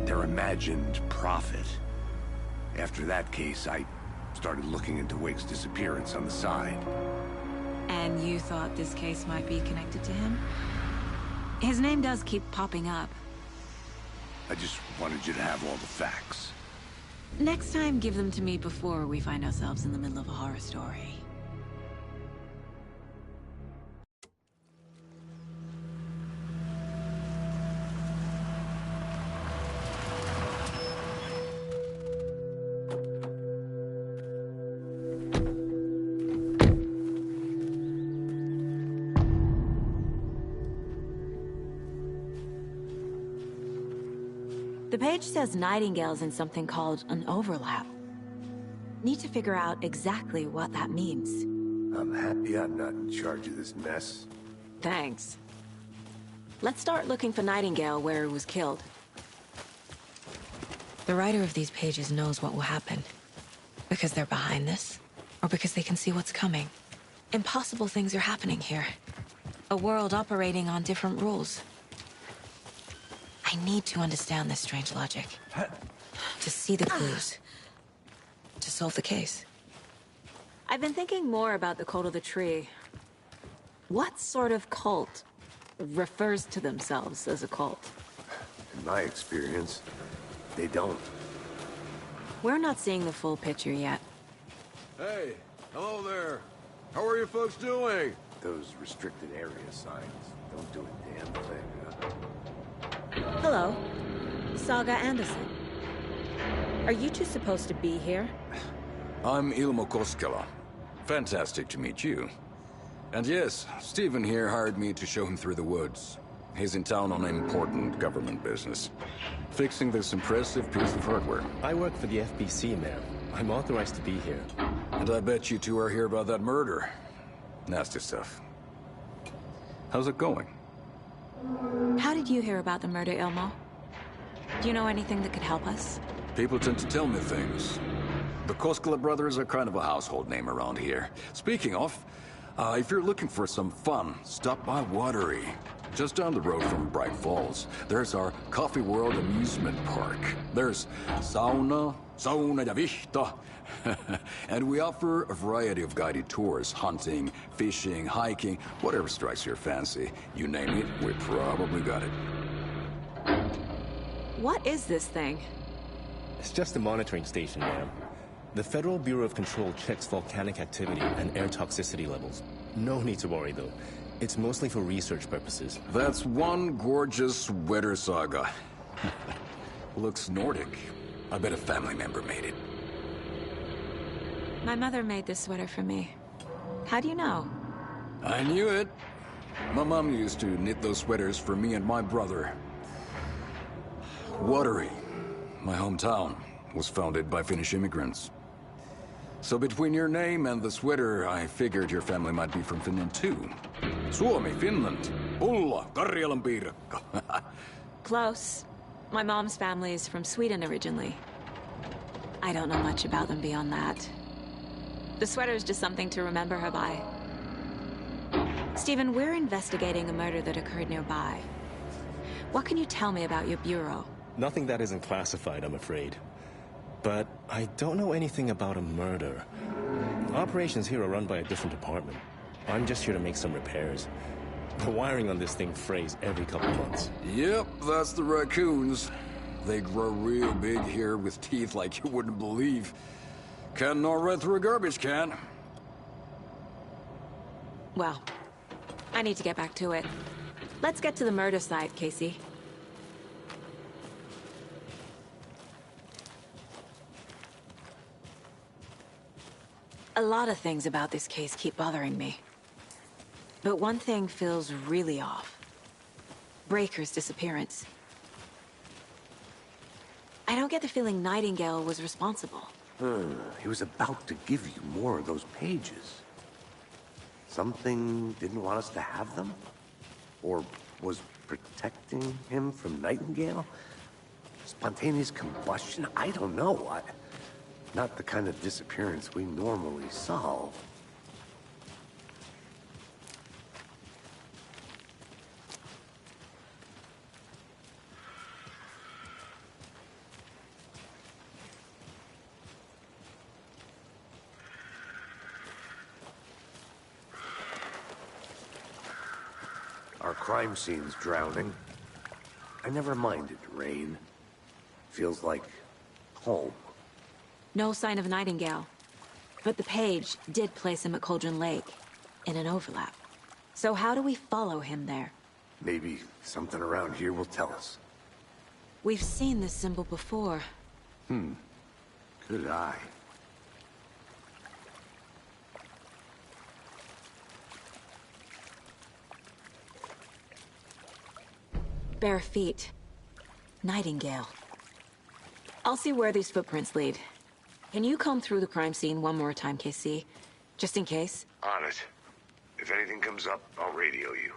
Their imagined prophet. After that case, I started looking into Wake's disappearance on the side. And you thought this case might be connected to him? His name does keep popping up. I just wanted you to have all the facts. Next time, give them to me before we find ourselves in the middle of a horror story. The page says Nightingale's in something called an overlap. Need to figure out exactly what that means. I'm happy I'm not in charge of this mess. Thanks. Let's start looking for Nightingale where he was killed. The writer of these pages knows what will happen. Because they're behind this, or because they can see what's coming. Impossible things are happening here. A world operating on different rules. I need to understand this strange logic. To see the clues. To solve the case. I've been thinking more about the Cult of the Tree. What sort of cult refers to themselves as a cult? In my experience, they don't. We're not seeing the full picture yet. Hey, hello there. How are you folks doing? Those restricted area signs don't do a damn thing. Hello. Saga Anderson. Are you two supposed to be here? I'm Ilmo Koskela. Fantastic to meet you. And yes, Stephen here hired me to show him through the woods. He's in town on important government business. Fixing this impressive piece of hardware. I work for the FBC, ma'am. I'm authorized to be here. And I bet you two are here about that murder. Nasty stuff. How's it going? How did you hear about the murder, Ilmo? Do you know anything that could help us? People tend to tell me things. The Koskela brothers are kind of a household name around here. Speaking of, if you're looking for some fun, stop by Watery. Just down the road from Bright Falls, there's our Coffee World amusement park. There's sauna ja vihta. And we offer a variety of guided tours, hunting, fishing, hiking, whatever strikes your fancy. You name it, we probably got it. What is this thing? It's just a monitoring station, ma'am. The Federal Bureau of Control checks volcanic activity and air toxicity levels. No need to worry, though. It's mostly for research purposes. That's one gorgeous sweater saga. Looks Nordic. I bet a family member made it. My mother made this sweater for me. How do you know? I knew it. My mom used to knit those sweaters for me and my brother. Watery, my hometown, was founded by Finnish immigrants. So between your name and the sweater, I figured your family might be from Finland too. Suomi, Finland, Pulla, Karjalan piirakka. Close. My mom's family is from Sweden originally. I don't know much about them beyond that. The sweater is just something to remember her by. Stephen, we're investigating a murder that occurred nearby. What can you tell me about your bureau? Nothing that isn't classified, I'm afraid. But I don't know anything about a murder. Operations here are run by a different department. I'm just here to make some repairs. The wiring on this thing frays every couple months. Yep, that's the raccoons. They grow real big here with teeth like you wouldn't believe. Can't gnaw right through a garbage can. Well, I need to get back to it. Let's get to the murder site, Casey. A lot of things about this case keep bothering me. But one thing feels really off. Breaker's disappearance. I don't get the feeling Nightingale was responsible. He was about to give you more of those pages. Something didn't want us to have them? Or was protecting him from Nightingale? Spontaneous combustion? I don't know. Not the kind of disappearance we normally solve. Our crime scene's drowning. I never minded rain. Feels like home. No sign of Nightingale. But the page did place him at Cauldron Lake, in an overlap. So how do we follow him there? Maybe something around here will tell us. We've seen this symbol before. Good eye. Bare feet. Nightingale. I'll see where these footprints lead. Can you comb through the crime scene one more time, KC? Just in case? On it. If anything comes up, I'll radio you.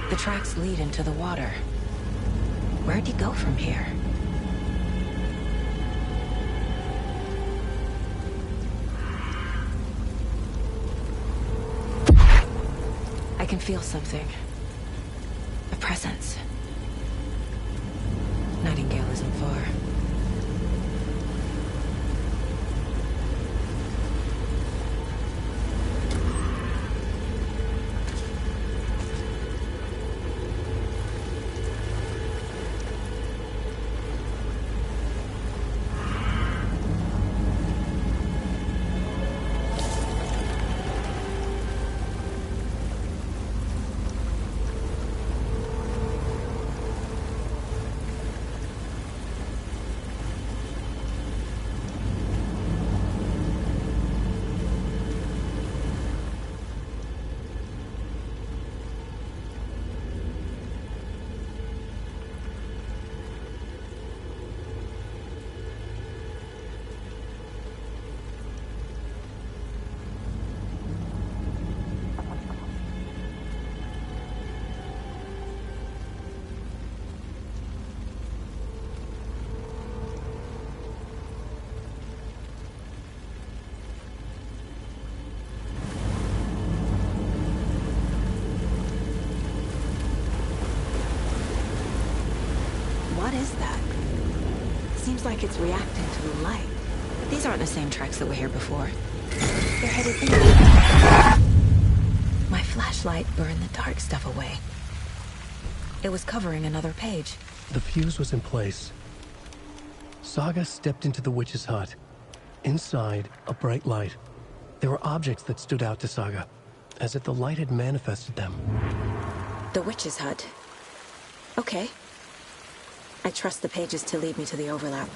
The tracks lead into the water. Where'd he go from here? I can feel something. presence. Nightingale isn't far. What is that? Seems like it's reacting to the light. But these aren't the same tracks that were here before. They're headed inward. My flashlight burned the dark stuff away. It was covering another page. The fuse was in place. Saga stepped into the witch's hut. Inside, a bright light. There were objects that stood out to Saga, as if the light had manifested them. The witch's hut. Okay. I trust the pages to lead me to the overlap.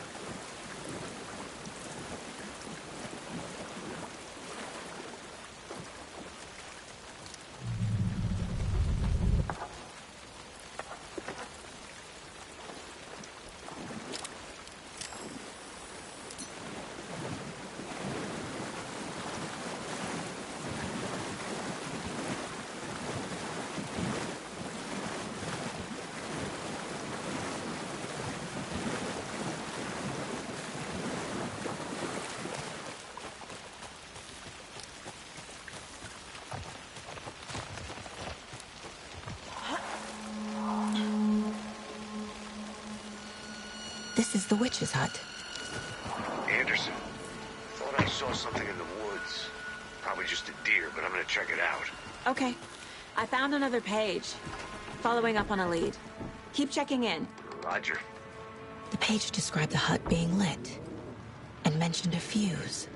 This is the witch's hut. Anderson, thought I saw something in the woods. Probably just a deer, but I'm gonna check it out. Okay. I found another page. Following up on a lead. Keep checking in. Roger. The page described the hut being lit and mentioned a fuse.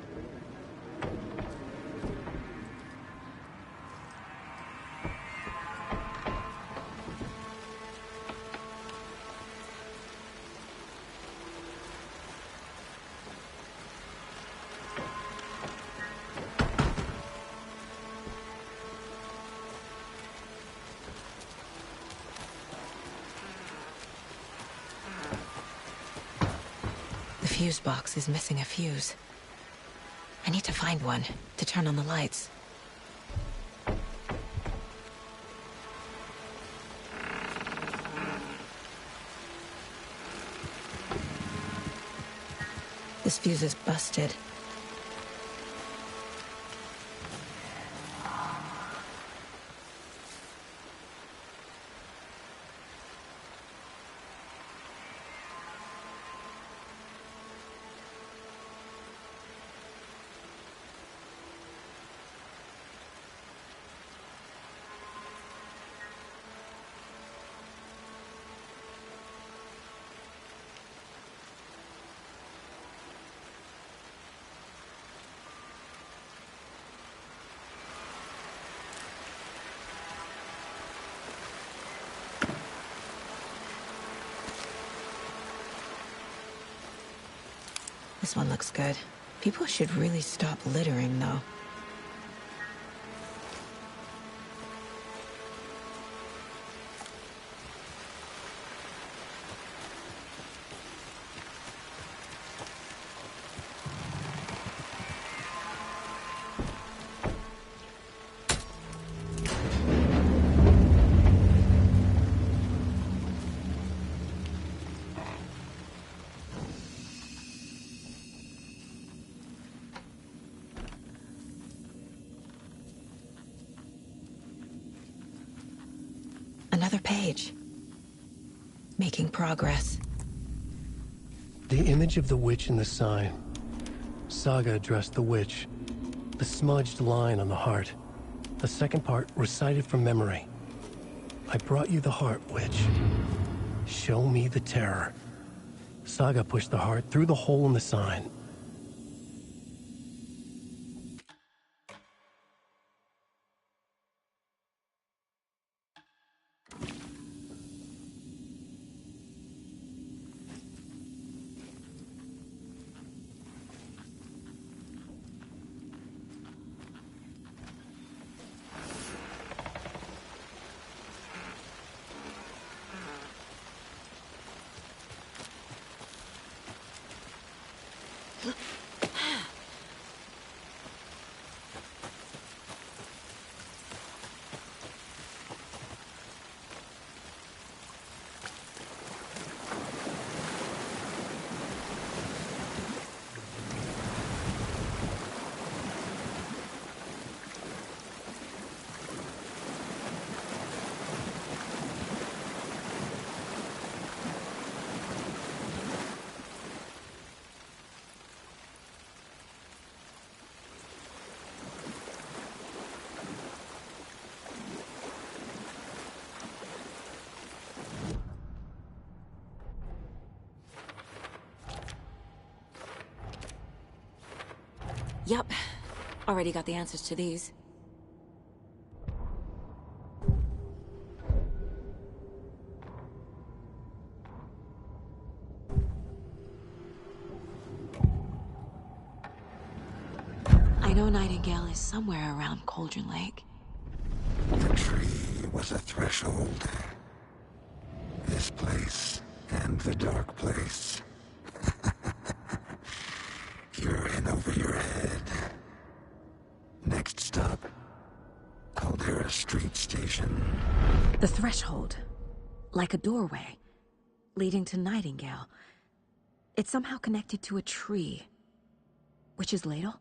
The fuse box is missing a fuse. I need to find one to turn on the lights. This fuse is busted. This one looks good. People should really stop littering, though. Another page. making progress. The image of the witch in the sign. Saga addressed the witch. The smudged line on the heart. The second part recited from memory. I brought you the heart, witch. Show me the terror. Saga pushed the heart through the hole in the sign. Yup. Already got the answers to these. I know Nightingale is somewhere around Cauldron Lake. The tree was a threshold. This place and the dark place. You're in over your head. Next stop, Caldera Street Station. The threshold. Like a doorway. Leading to Nightingale. It's somehow connected to a tree. Witch's Ladle?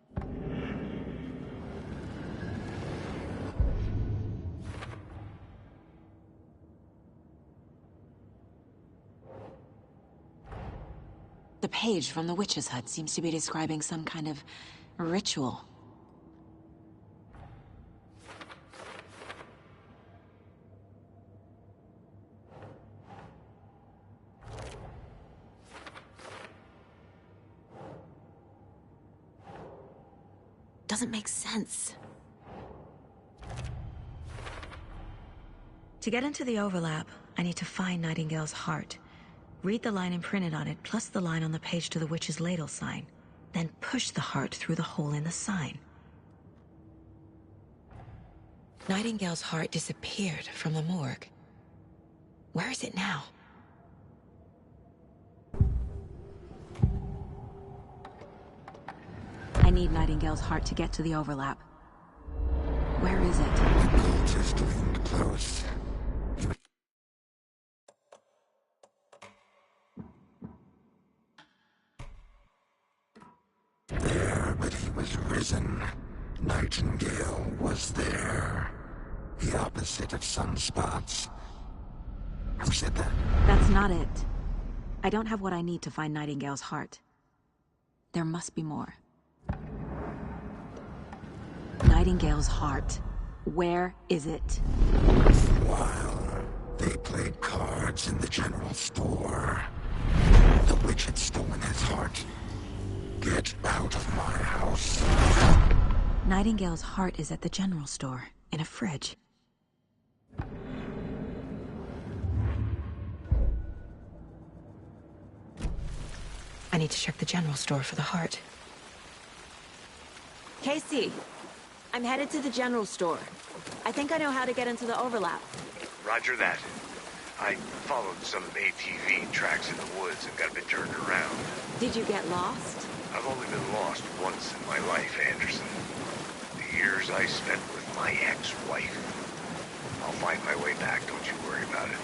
The page from the witch's hut seems to be describing some kind of ritual. Doesn't make sense. To get into the overlap, I need to find Nightingale's heart. Read the line imprinted on it, plus the line on the page to the Witch's Ladle sign. Then push the heart through the hole in the sign. Nightingale's heart disappeared from the morgue. Where is it now? I need Nightingale's heart to get to the overlap. Where is it? Just lean close. There, but he was risen. Nightingale was there. The opposite of sunspots. Who said that? That's not it. I don't have what I need to find Nightingale's heart. There must be more. Nightingale's heart. Where is it? While they played cards in the general store, the witch had stolen his heart. Get out of my house. Nightingale's heart is at the general store, in a fridge. I need to check the general store for the heart. Casey, I'm headed to the general store. I think I know how to get into the overlap. Roger that. I followed some ATV tracks in the woods and got a bit turned around. Did you get lost? I've only been lost once in my life, Anderson. The years I spent with my ex-wife. I'll find my way back, don't you worry about it.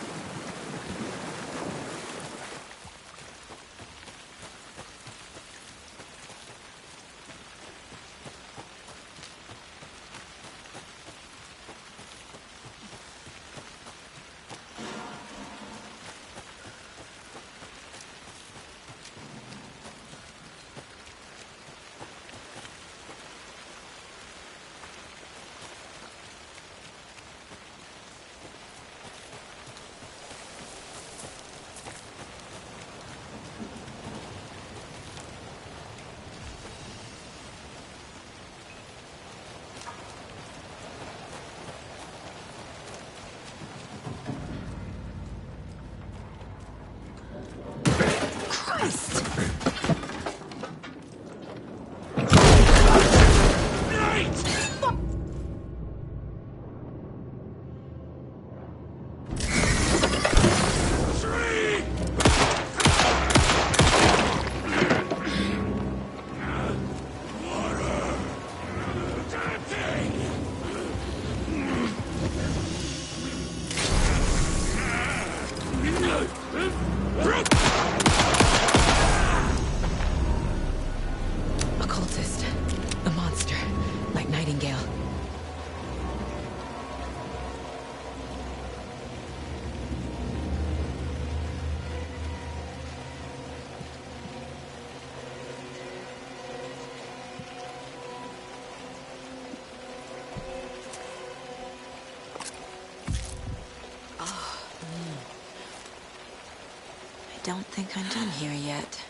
don't think I'm done here yet.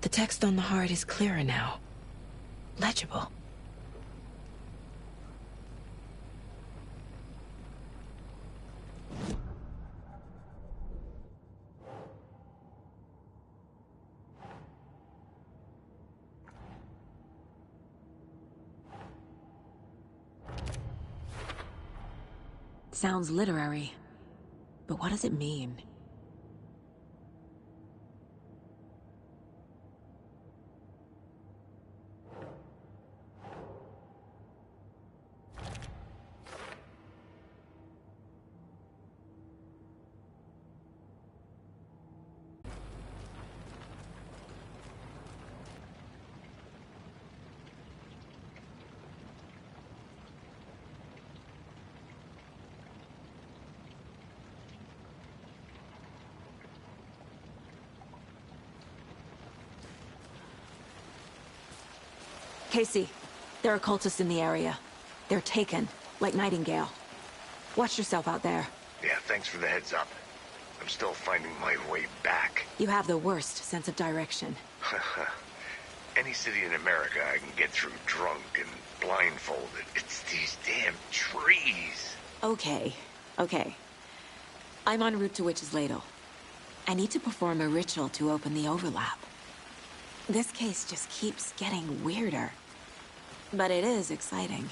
The text on the heart is clearer now. Legible. Sounds literary, but what does it mean? Casey, there are cultists in the area. They're taken, like Nightingale. Watch yourself out there. Yeah, thanks for the heads up. I'm still finding my way back. You have the worst sense of direction. Any city in America I can get through drunk and blindfolded. It's these damn trees. Okay. I'm en route to Witch's Ladle. I need to perform a ritual to open the overlap. This case just keeps getting weirder. But it is exciting.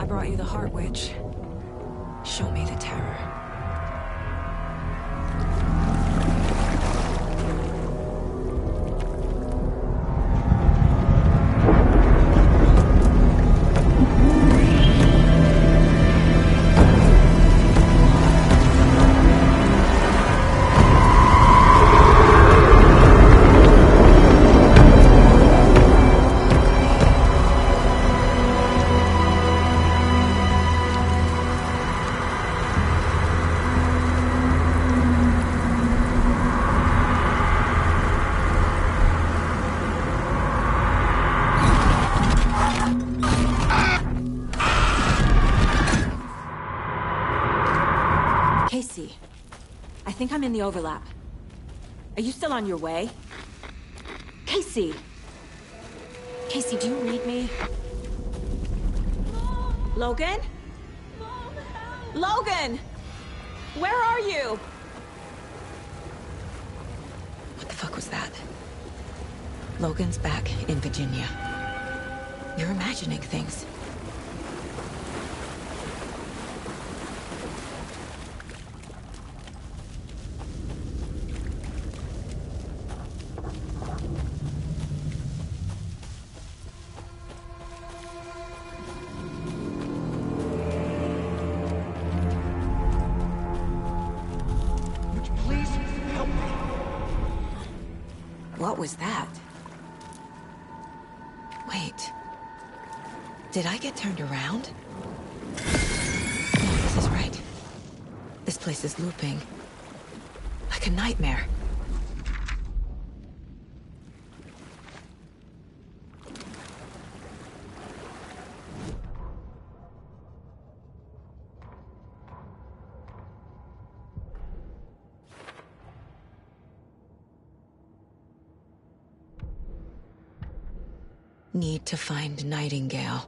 brought you the Heart Witch. Show me the terror. Casey, I think I'm in the overlap. Are you still on your way? Casey! Casey, do you read me? Logan? Logan! Where are you? What the fuck was that? Logan's back in Virginia. You're imagining things. What was that? Wait. Did I get turned around? No, this is right. This place is looping. Like a nightmare. Need to find Nightingale.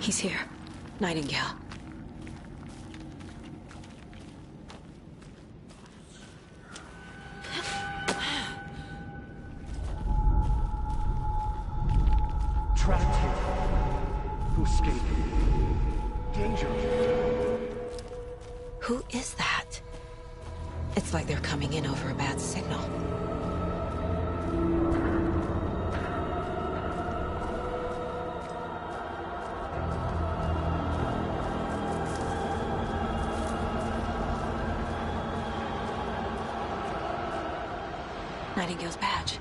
He's here. Nightingale. Trapped here. Who escaped? Danger. Who is that? It's like they're coming in over a bad signal. Nightingale's badge.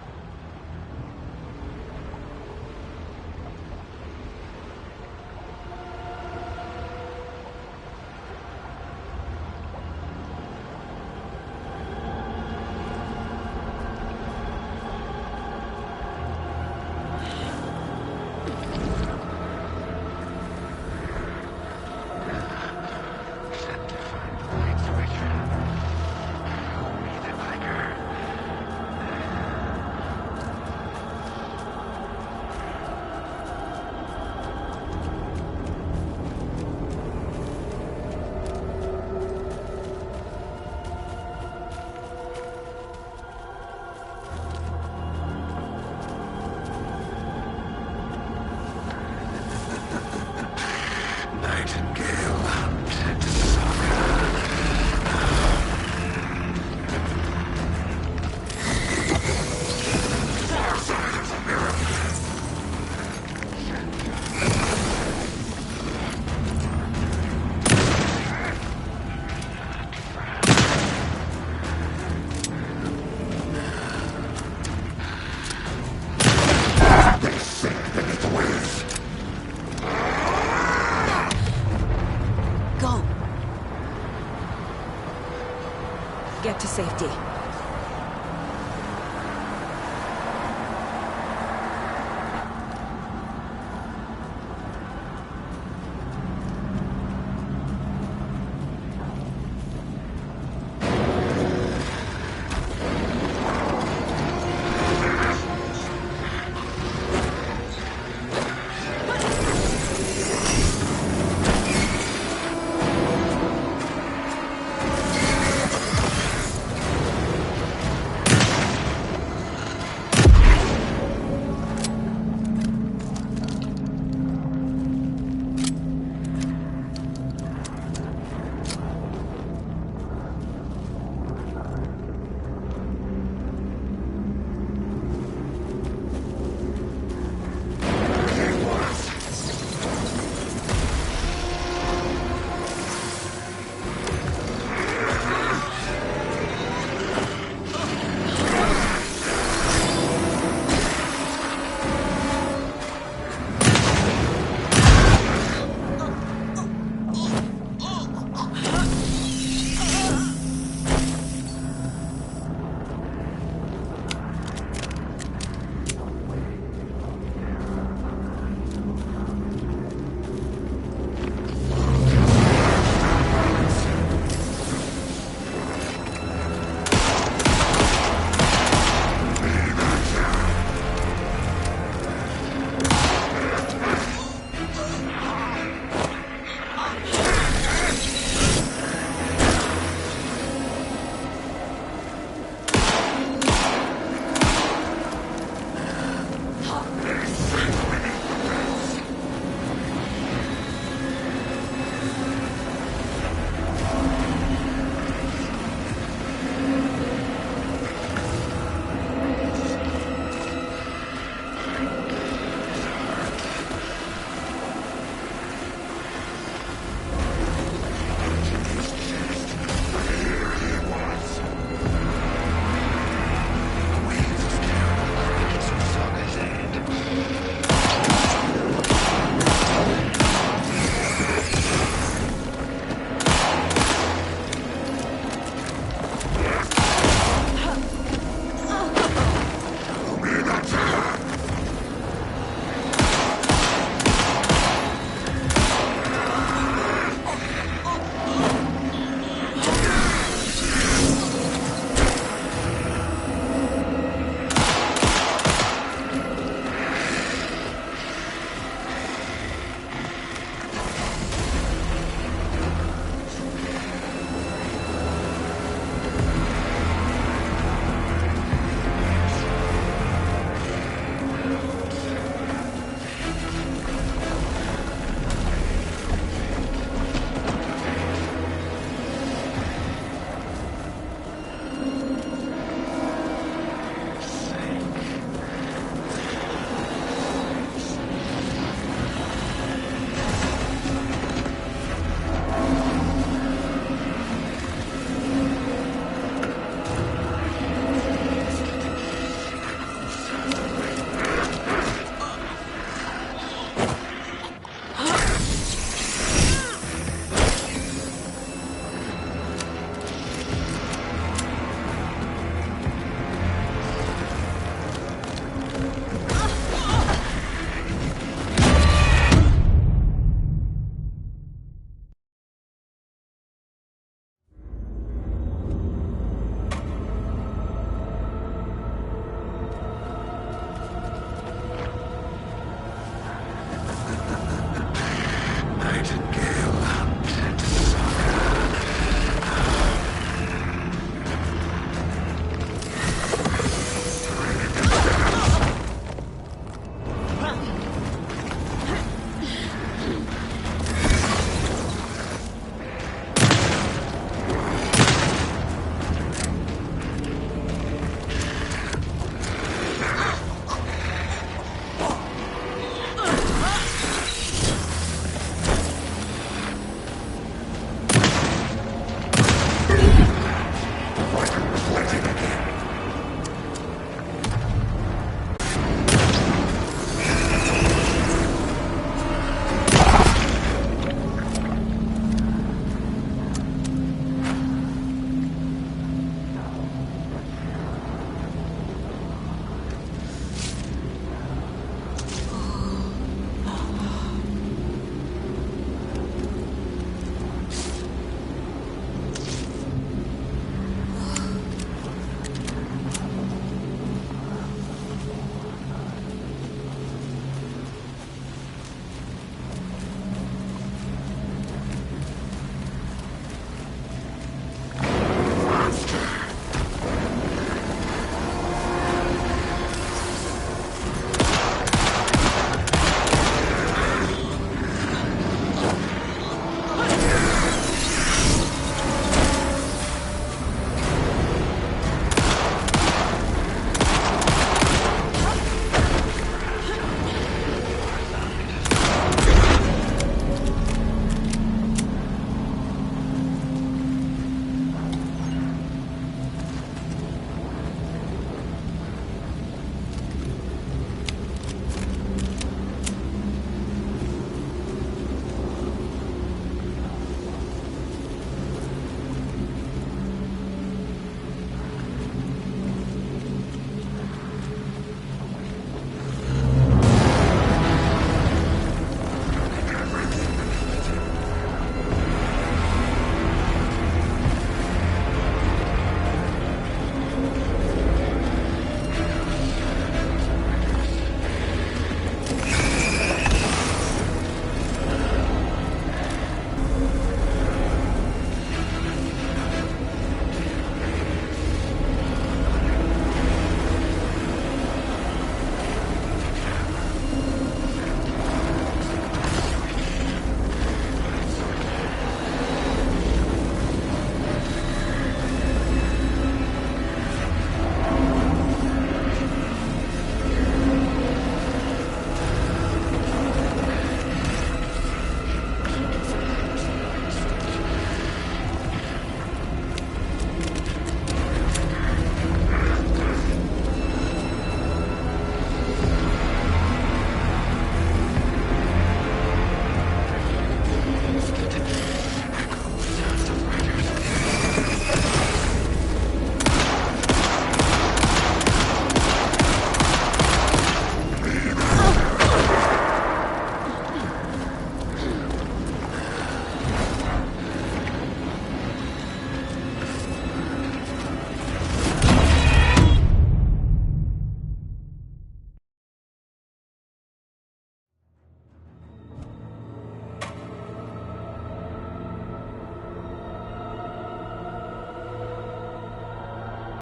get to safety.